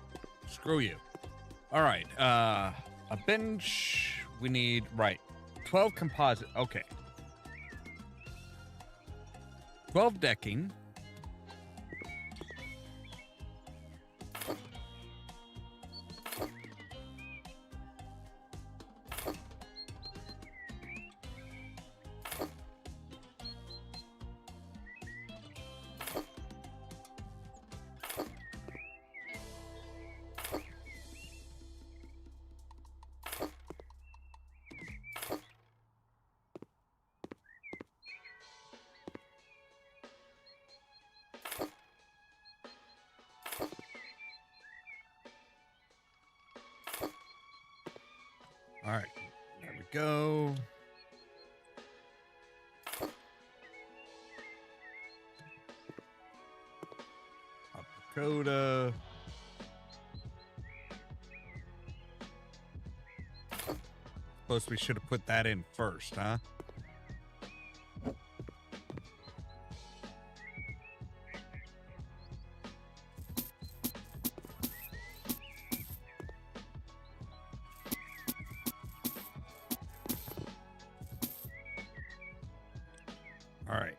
Screw you. All right. A bench. We need, right, 12 composite. Okay. 12 decking. All right, there we go. Top Dakota. Suppose we should have put that in first, huh? All right.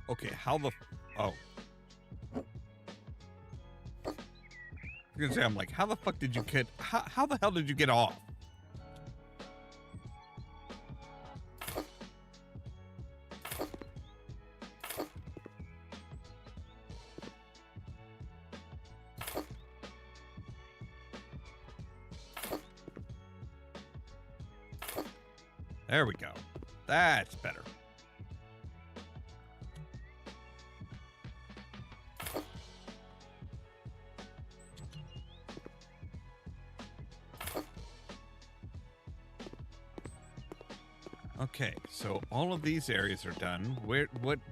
Okay, how the... Oh. I was gonna say, I'm like, how the fuck did you get... How the hell did you get off? There we go. That's better. Okay, so all of these areas are done.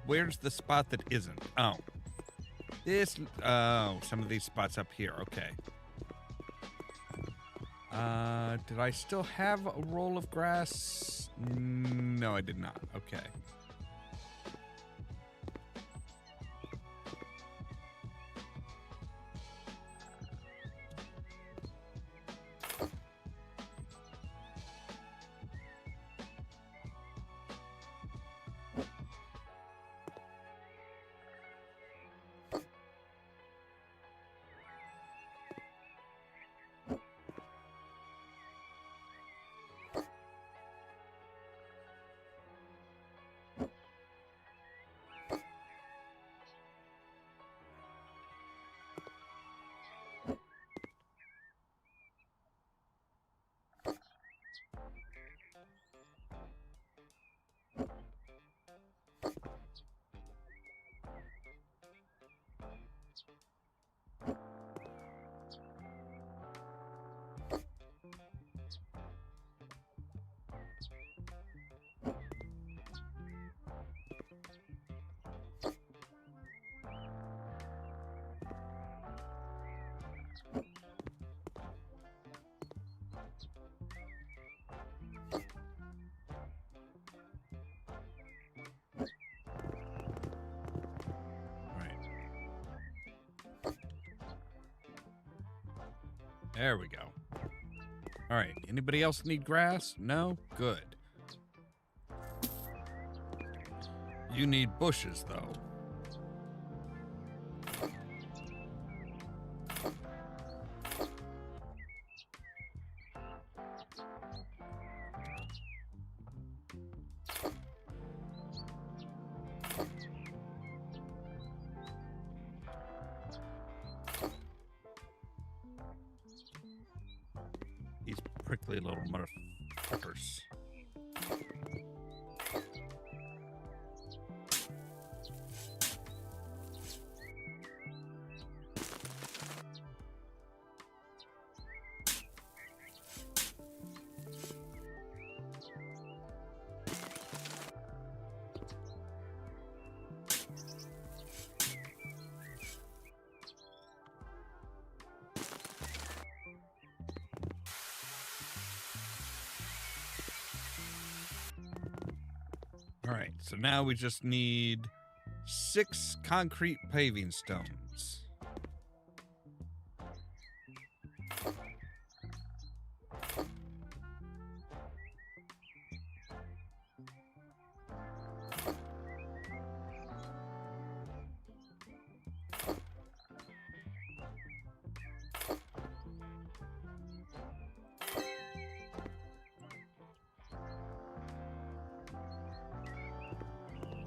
Where's the spot that isn't? Oh. Some of these spots up here. Okay. Did I still have a roll of grass? No, I did not. Okay. There we go. All right, anybody else need grass? No? Good. You need bushes, though. These prickly little motherfuckers. All right, so now we just need 6 concrete paving stones.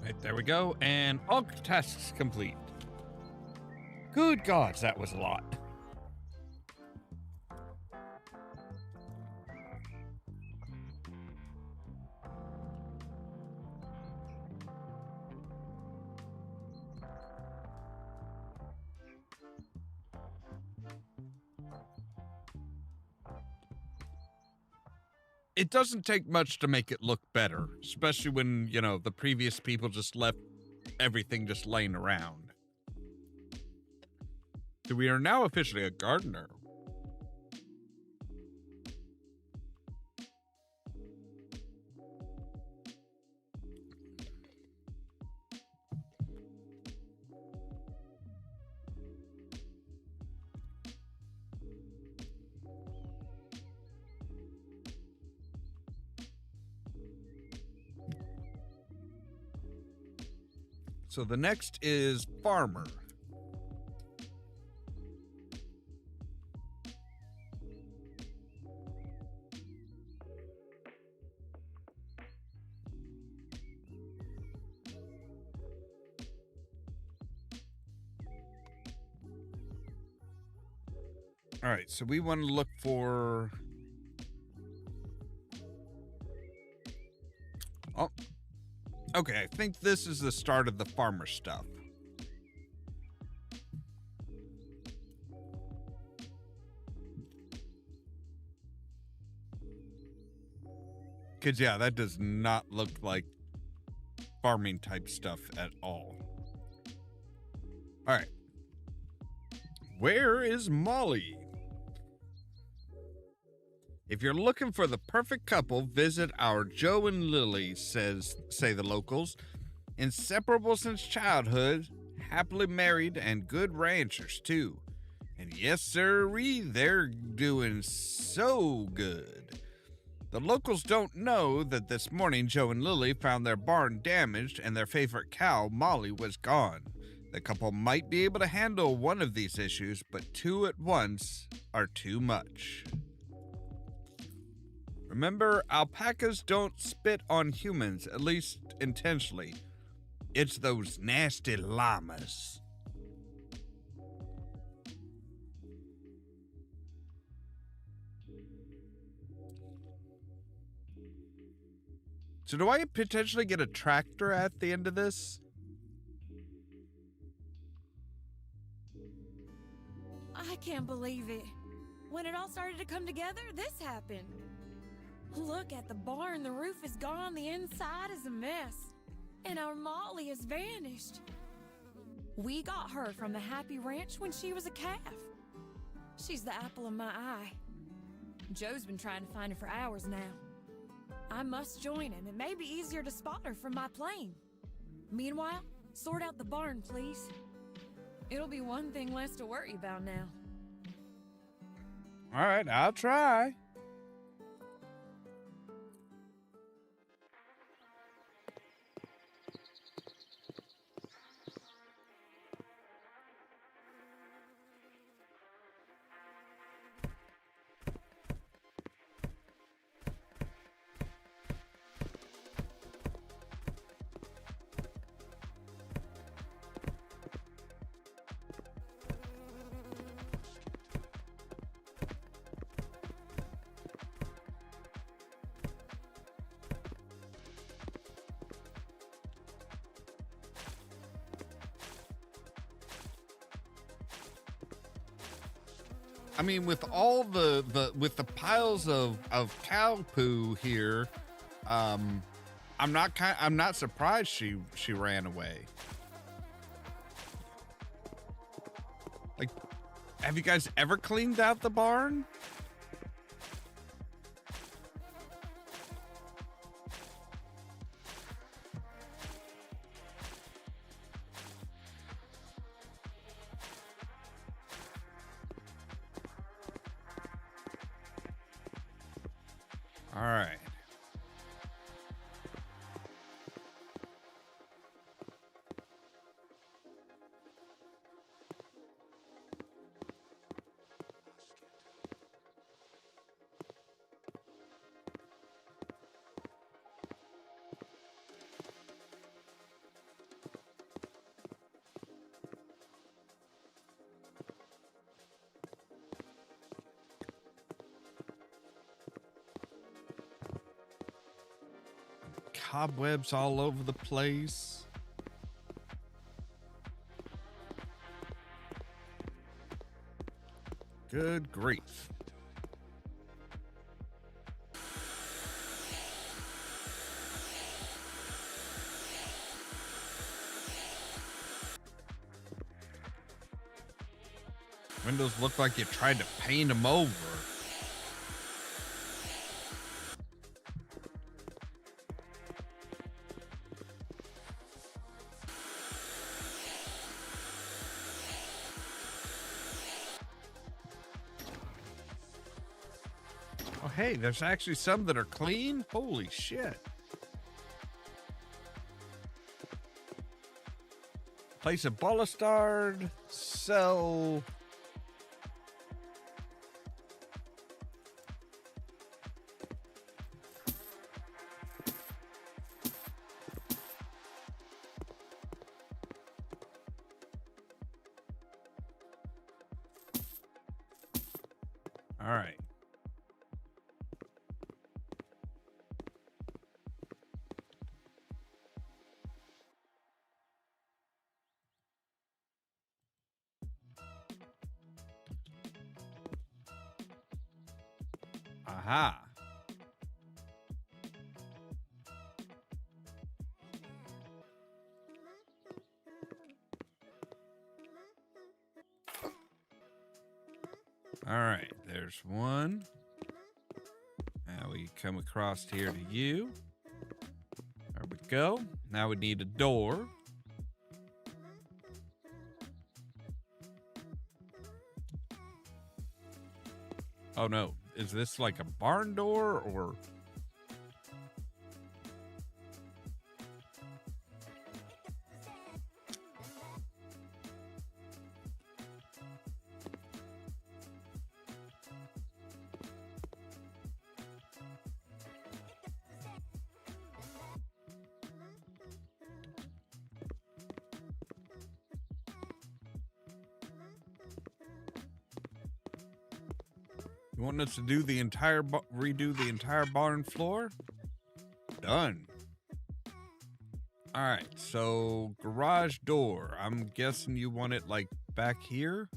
Right, there we go. And all tasks complete. Good gods, that was a lot. It doesn't take much to make it look better, especially when, you know, the previous people just left everything just laying around. So we are now officially a gardener. So the next is farmer. All right, so we want to look for... Oh, okay, I think this is the start of the farmer stuff. Because, yeah, that does not look like farming type stuff at all. All right. Where is Molly? If you're looking for the perfect couple, visit our Joe and Lily, say the locals. Inseparable since childhood, happily married, and good ranchers, too. And yes, sirree, they're doing so good. The locals don't know that this morning Joe and Lily found their barn damaged and their favorite cow, Molly, was gone. The couple might be able to handle one of these issues, but 2 at once are too much. Remember, alpacas don't spit on humans, at least intentionally. It's those nasty llamas. So do I potentially get a tractor at the end of this? I can't believe it. When it all started to come together, this happened. Look at the barn, the roof is gone, the inside is a mess. And our Molly has vanished. We got her from the Happy Ranch when she was a calf. She's the apple of my eye. Joe's been trying to find her for hours now. I must join him. It may be easier to spot her from my plane. Meanwhile, sort out the barn, please. It'll be one thing less to worry about now. All right, I'll try. I mean, with all with the piles of cow poo here, I'm not surprised she ran away. Like, have you guys ever cleaned out the barn? All right. Cobwebs all over the place. Good grief. Windows look like you tried to paint them over. Oh, hey, there's actually some that are clean. Holy shit. Place a balustrade, sell. All right. Aha. All right, there's one. Now we come across here to you. There we go. Now we need a door. Oh no, is this like a barn door or? You want us to do the entire redo the entire barn floor? Done. All right, so garage door. I'm guessing you want it like back here?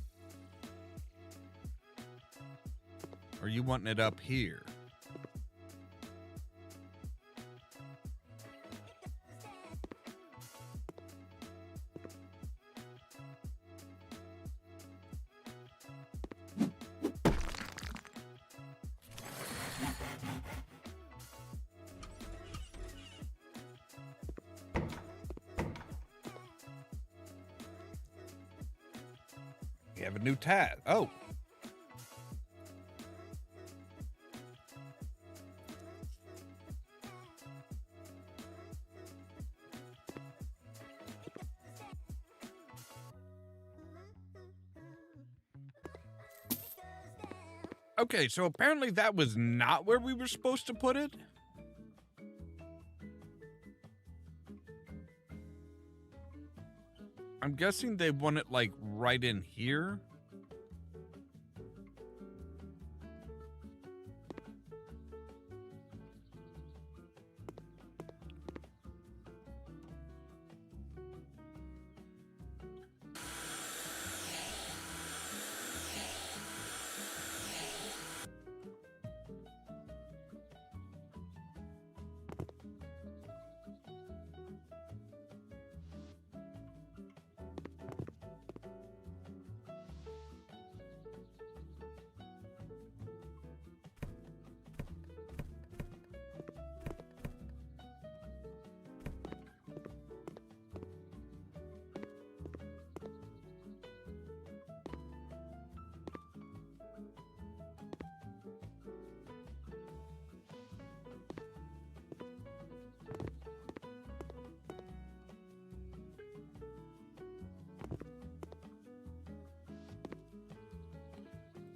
Or you wanting it up here? You have a new tab. Oh. Okay, so apparently that was not where we were supposed to put it. I'm guessing they want it like right in here.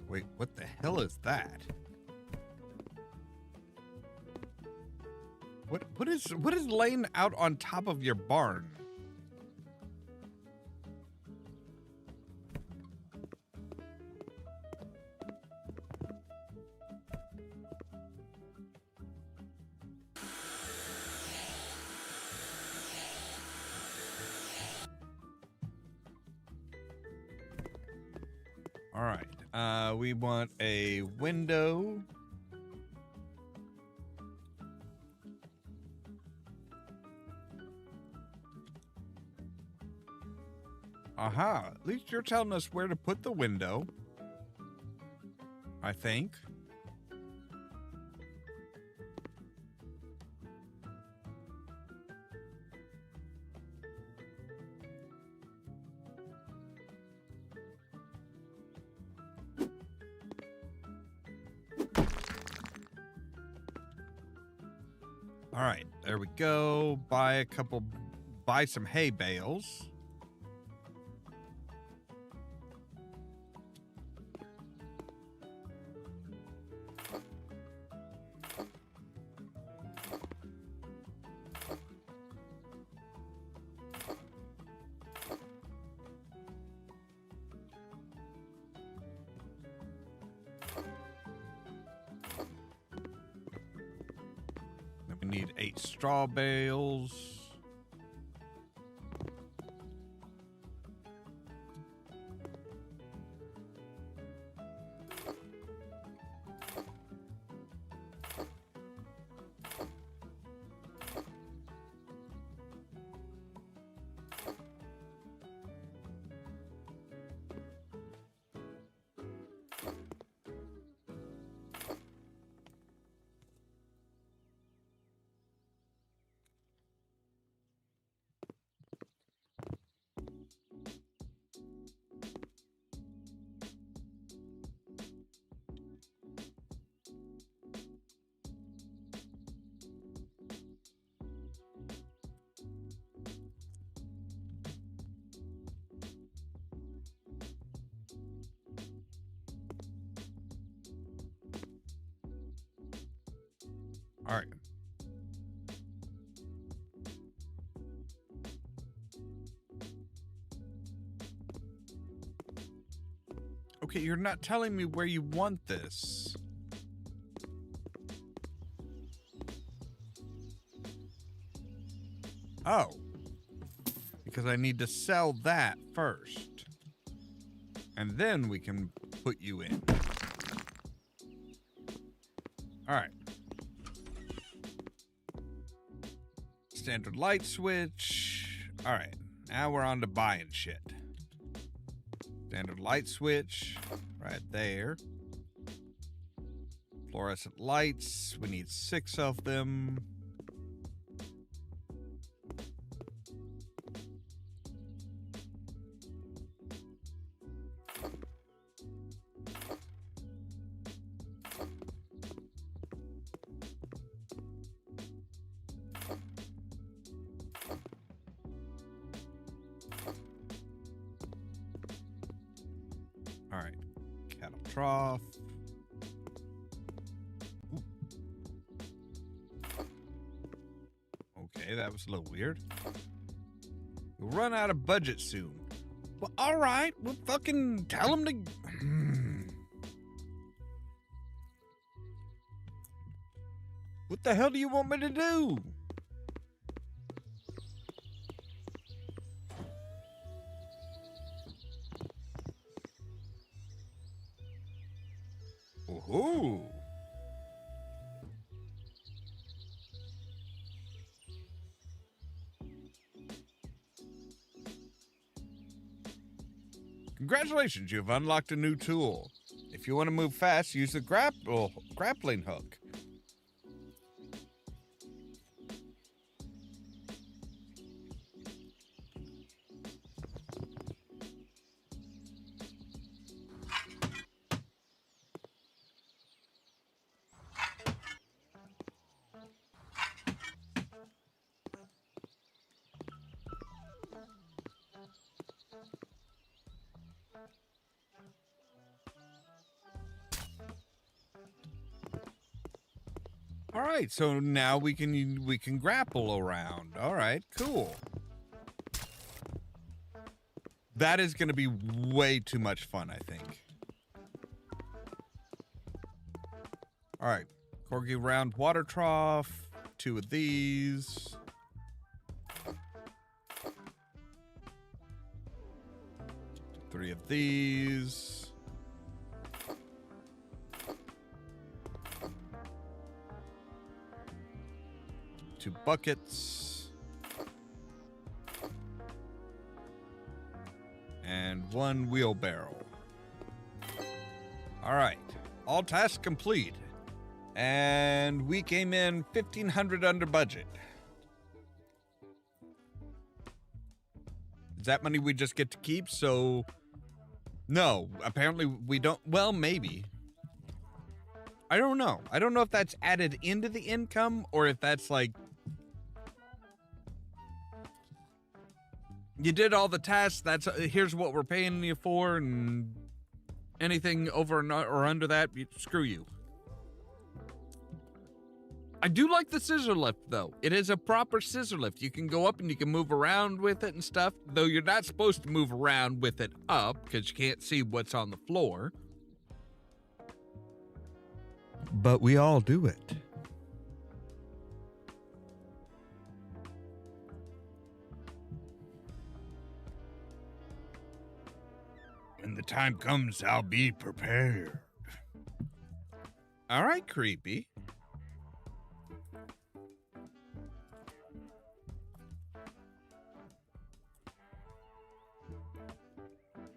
Wait, what the hell is that? What is laying out on top of your barn? All right. We want a window. Aha. At least you're telling us where to put the window. I think. All right, there we go. Buy some hay bales. We need 8 straw bales. All right. Okay, you're not telling me where you want this. Oh. Because I need to sell that first. And then we can put you in. All right. Standard light switch. All right. Now we're on to buying shit. Standard light switch right there. Fluorescent lights. We need 6 of them. All right, cattle trough. Okay, that was a little weird. We'll run out of budget soon. Well, all right. We'll fucking tell them to... What the hell do you want me to do? Ooh. Congratulations, you've unlocked a new tool. If you want to move fast, use the grappling hook. All right, so now we can grapple around. All right, cool. That is going to be way too much fun, I think. All right, corgi round water trough, 2 of these. Three of these. Two buckets. And 1 wheelbarrow. All right, all tasks complete. And we came in 1,500 under budget. Is that money we just get to keep? So, no, apparently we don't. Well, maybe. I don't know. I don't know if that's added into the income or if that's like, you did all the tasks, that's here's what we're paying you for, and anything over or under that, screw you. I do like the scissor lift, though. It is a proper scissor lift. You can go up and you can move around with it and stuff, though you're not supposed to move around with it up because you can't see what's on the floor. But we all do it. When the time comes, I'll be prepared. All right, creepy.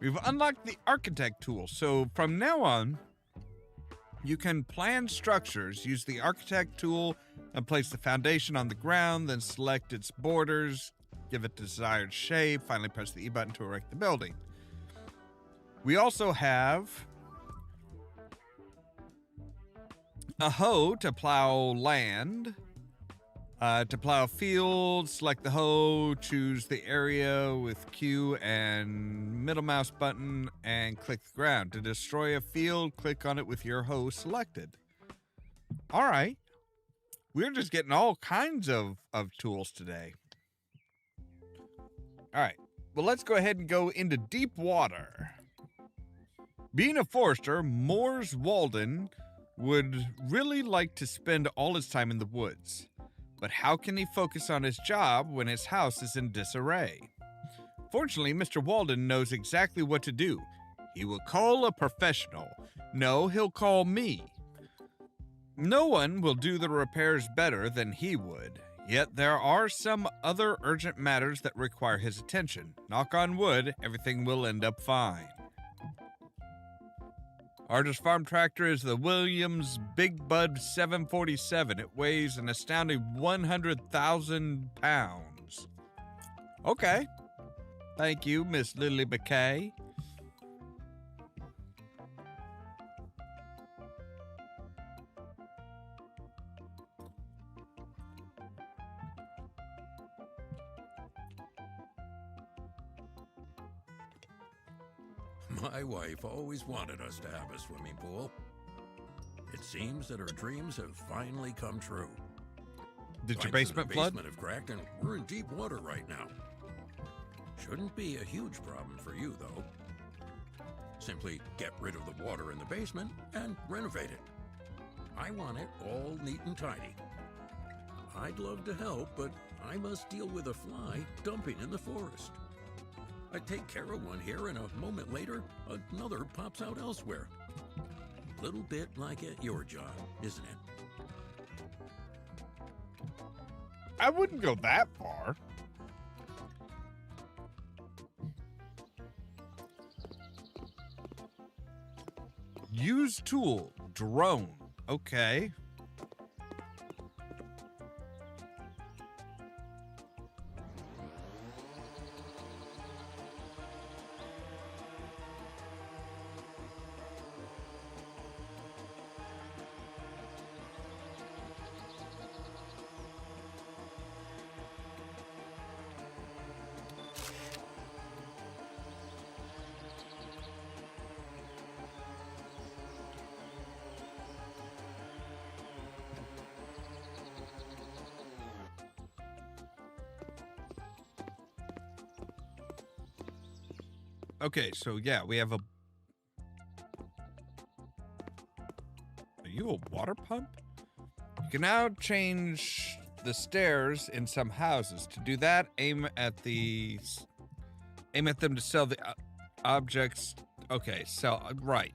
We've unlocked the architect tool, so from now on, you can plan structures, use the architect tool, and place the foundation on the ground, then select its borders, give it the desired shape, finally press the E button to erect the building. We also have a hoe to plow land. To plow a field, select the hoe, choose the area with Q and middle mouse button, and click the ground. To destroy a field, click on it with your hoe selected. All right. We're just getting all kinds of tools today. All right. Well, let's go ahead and go into deep water. Being a forester, Moores Walden would really like to spend all his time in the woods. But how can he focus on his job when his house is in disarray? Fortunately, Mr. Walden knows exactly what to do. He will call a professional. No, he'll call me. No one will do the repairs better than he would. Yet there are some other urgent matters that require his attention. Knock on wood, everything will end up fine. Artist Farm Tractor is the Williams Big Bud 747. It weighs an astounding 100,000 pounds. Okay. Thank you, Miss Lily McKay. My wife always wanted us to have a swimming pool. It seems that her dreams have finally come true. Did your Pipes in the basement flood? basement have cracked, and we're in deep water right now. Shouldn't be a huge problem for you, though. Simply get rid of the water in the basement and renovate it. I want it all neat and tidy. I'd love to help, but I must deal with a fly dumping in the forest. I take care of one here, and a moment later, another pops out elsewhere. Little bit like at your job, isn't it? I wouldn't go that far. Use tool, drone. Okay. Okay, so yeah, we have a... Are you a water pump? You can now change the stairs in some houses. To do that, aim at them to sell the objects. Okay, sell, right.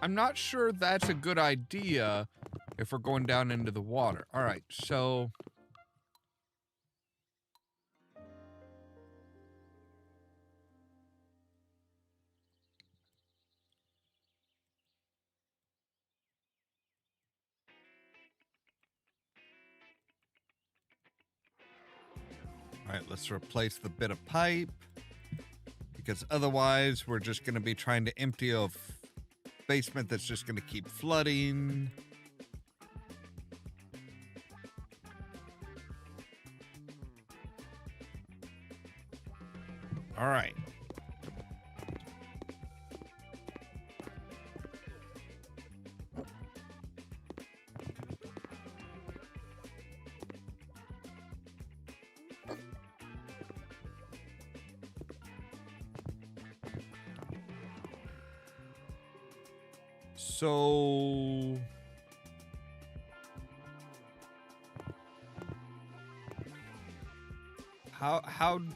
I'm not sure that's a good idea if we're going down into the water. All right, so... All right, let's replace the bit of pipe, because otherwise we're just going to be trying to empty a basement that's just going to keep flooding. All right. So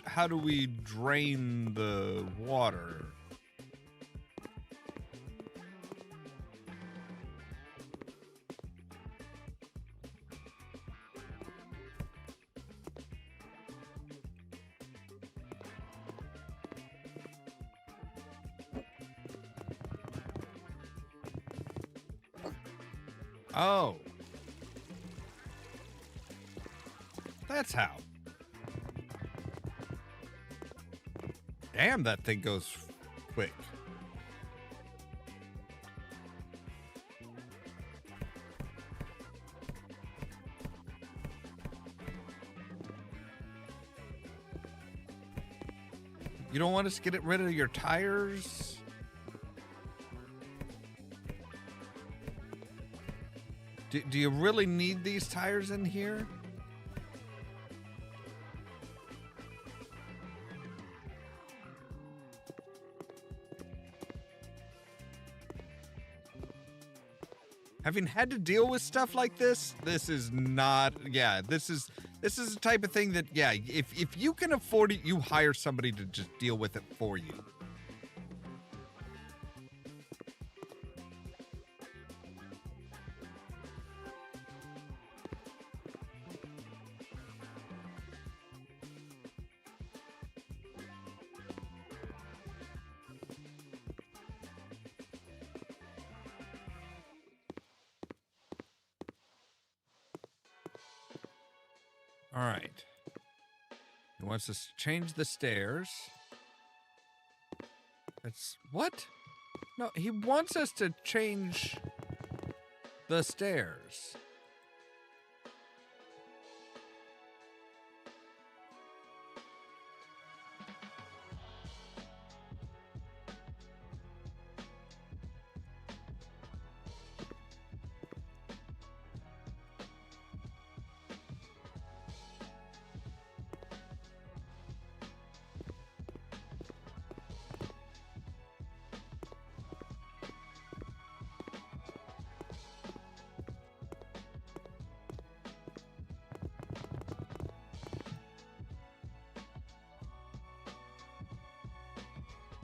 how do we drain the water? Oh. That's how. Damn, that thing goes quick. You don't want us to get rid of your tires? Do you really need these tires in here? Having had to deal with stuff like this is not, yeah, this is the type of thing that, yeah, if you can afford it, you hire somebody to just deal with it for you. All right. He wants us to change the stairs. That's what? No, he wants us to change the stairs.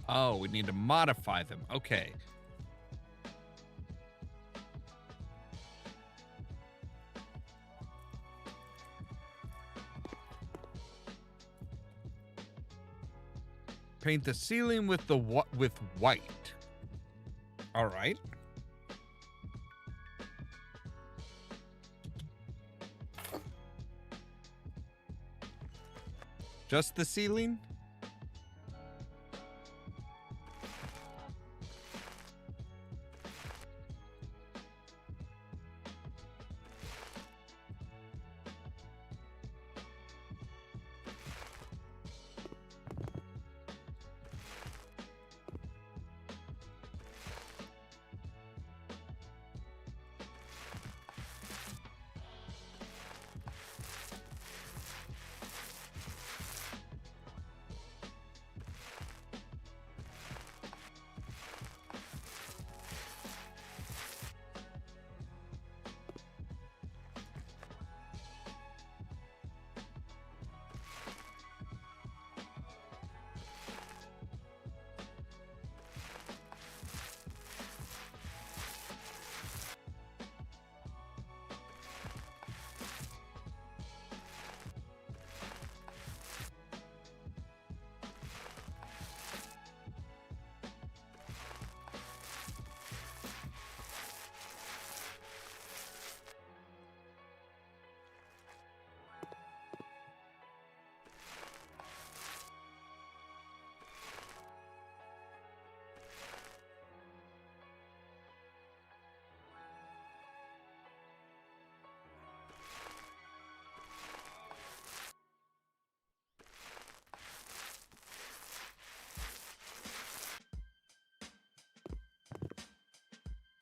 Oh, we need to modify them. Okay. Paint the ceiling with the with white. All right. Just the ceiling?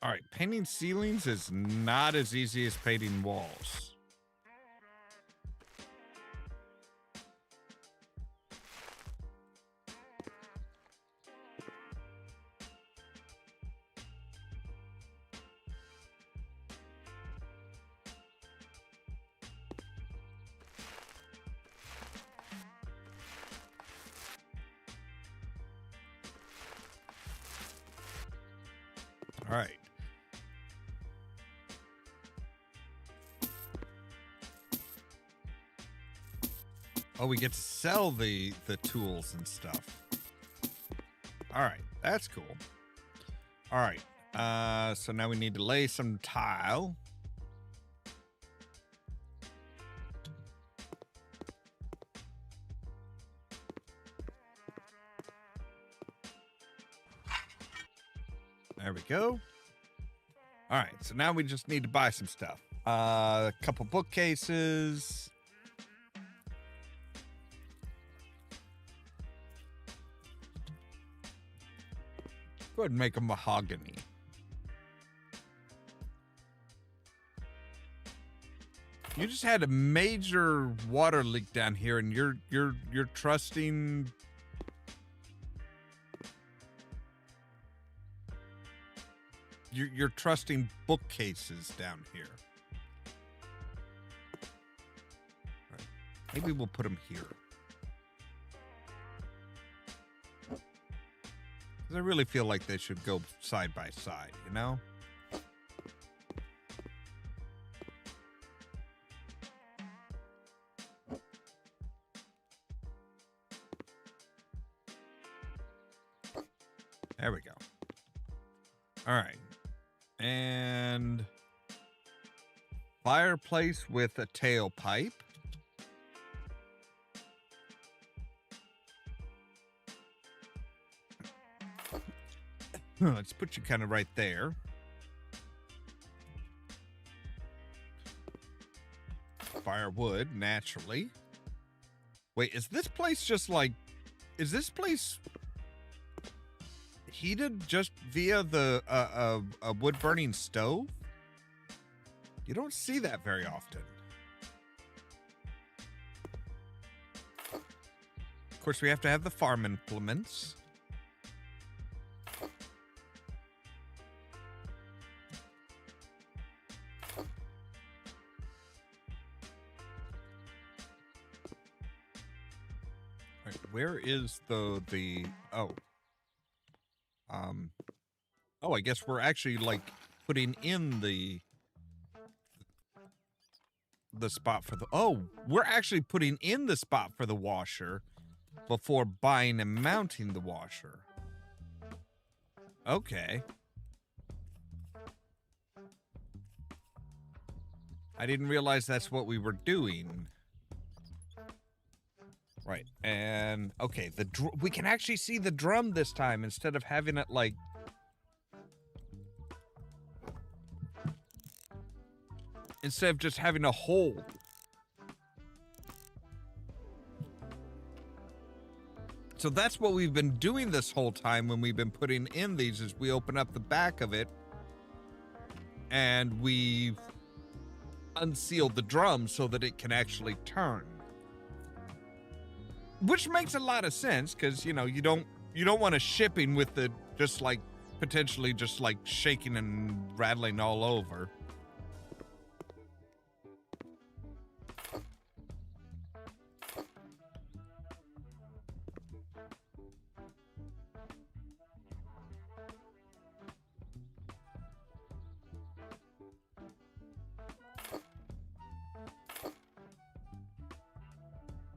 All right, painting ceilings is not as easy as painting walls. All right. Oh, we get to sell the tools and stuff. All right, that's cool. All right, so now we need to lay some tile. There we go. All right, so now we just need to buy some stuff. A couple bookcases. Go ahead and make a mahogany. You just had a major water leak down here, and you're trusting. You're trusting bookcases down here. Right. Maybe we'll put them here. I really feel like they should go side by side, you know? There we go. All right. And fireplace with a tailpipe. Let's put you kind of right there. Firewood, naturally. Wait, is this place just like... Is this place heated just via the a wood-burning stove? You don't see that very often. Of course, we have to have the farm implements. Where is the oh, Oh, I guess we're actually like putting in the spot for the, oh, we're actually putting in the spot for the washer before buying and mounting the washer. Okay. I didn't realize that's what we were doing. Right, and okay, we can actually see the drum this time instead of having it like instead of just having a hole. So that's what we've been doing this whole time when we've been putting in these, is we open up the back of it and we unseal the drum so that it can actually turn. Which makes a lot of sense, because you know, you don't want to shipping with the just like potentially just like shaking and rattling all over.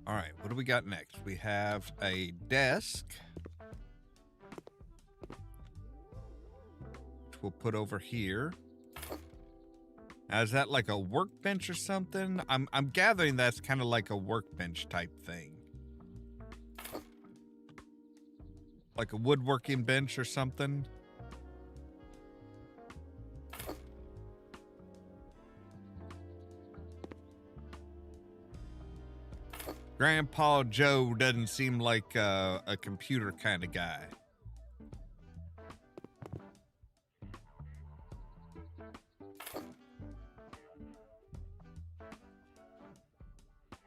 All right, what do we got next? We have a desk, which we'll put over here. Now, is that like a workbench or something? I'm gathering that's kind of like a workbench type thing. Like a woodworking bench or something. Grandpa Joe doesn't seem like a computer kind of guy.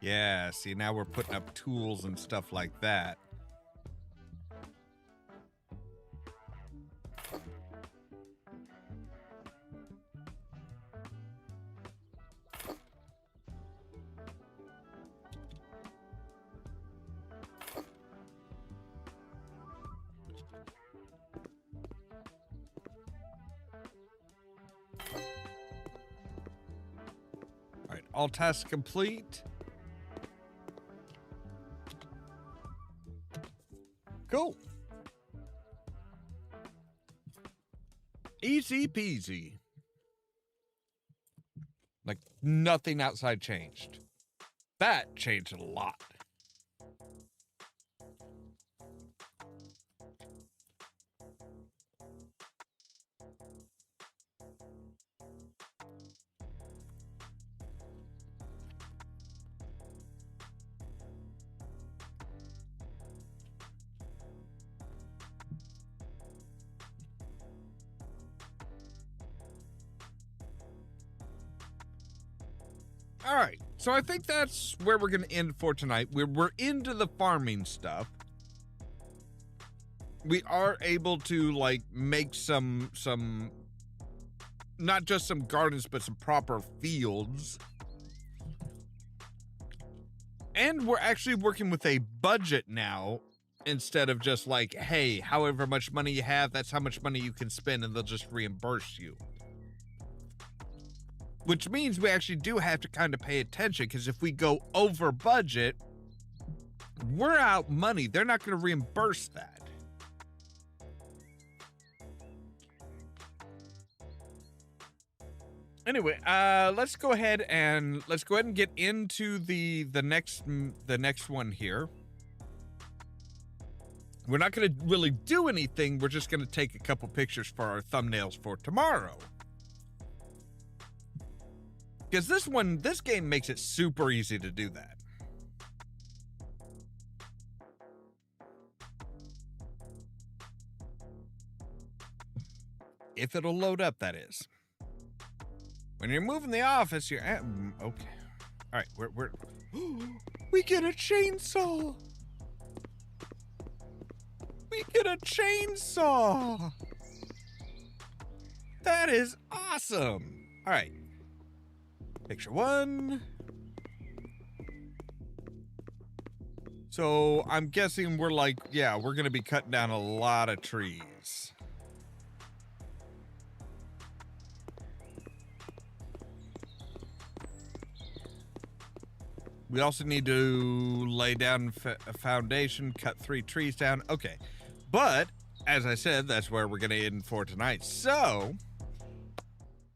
Yeah, see, now we're putting up tools and stuff like that. All right, all tasks complete. Cool. Easy peasy. Like nothing outside changed. That changed a lot. All right, so I think that's where we're going to end for tonight. We're into the farming stuff. We are able to like make some not just some gardens, but some proper fields. And we're actually working with a budget now instead of just like, hey, however much money you have, that's how much money you can spend and they'll just reimburse you. Which means we actually do have to kind of pay attention, because if we go over budget, we're out money. They're not going to reimburse that. Anyway, let's go ahead and get into the next one here. We're not going to really do anything. We're just going to take a couple pictures for our thumbnails for tomorrow. Because this game makes it super easy to do that. If it'll load up, that is. When you're moving the office, you're at, okay. All right, we're we get a chainsaw. We get a chainsaw. That is awesome. All right. Picture one. So I'm guessing we're like, yeah, we're going to be cutting down a lot of trees. We also need to lay down a foundation, cut 3 trees down. Okay. But, as I said, that's where we're going to end for tonight. So,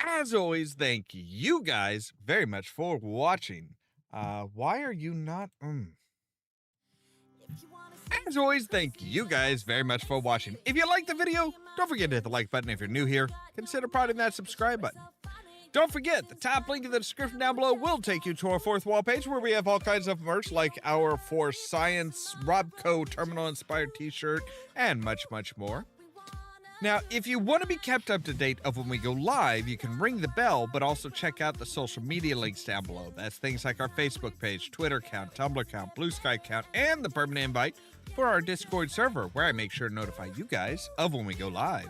as always, thank you guys very much for watching. Why are you not... As always, thank you guys very much for watching. If you liked the video, don't forget to hit the like button. If you're new here, consider prodding that subscribe button. Don't forget, the top link in the description down below will take you to our 4th wall page where we have all kinds of merch like our For Science Robco Terminal Inspired t-shirt and much, much more. Now, if you want to be kept up to date of when we go live, you can ring the bell, but also check out the social media links down below. That's things like our Facebook page, Twitter account, Tumblr account, Blue Sky account, and the permanent invite for our Discord server, where I make sure to notify you guys of when we go live.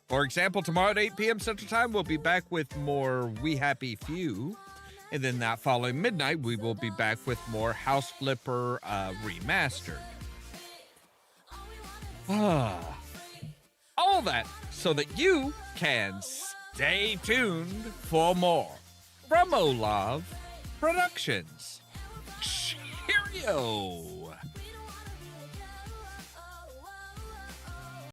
For example, tomorrow at 8 p.m. Central Time, we'll be back with more We Happy Few. And then that following midnight, we will be back with more House Flipper Remastered. All that so that you can stay tuned for more from Ollamh Productions. Cheerio!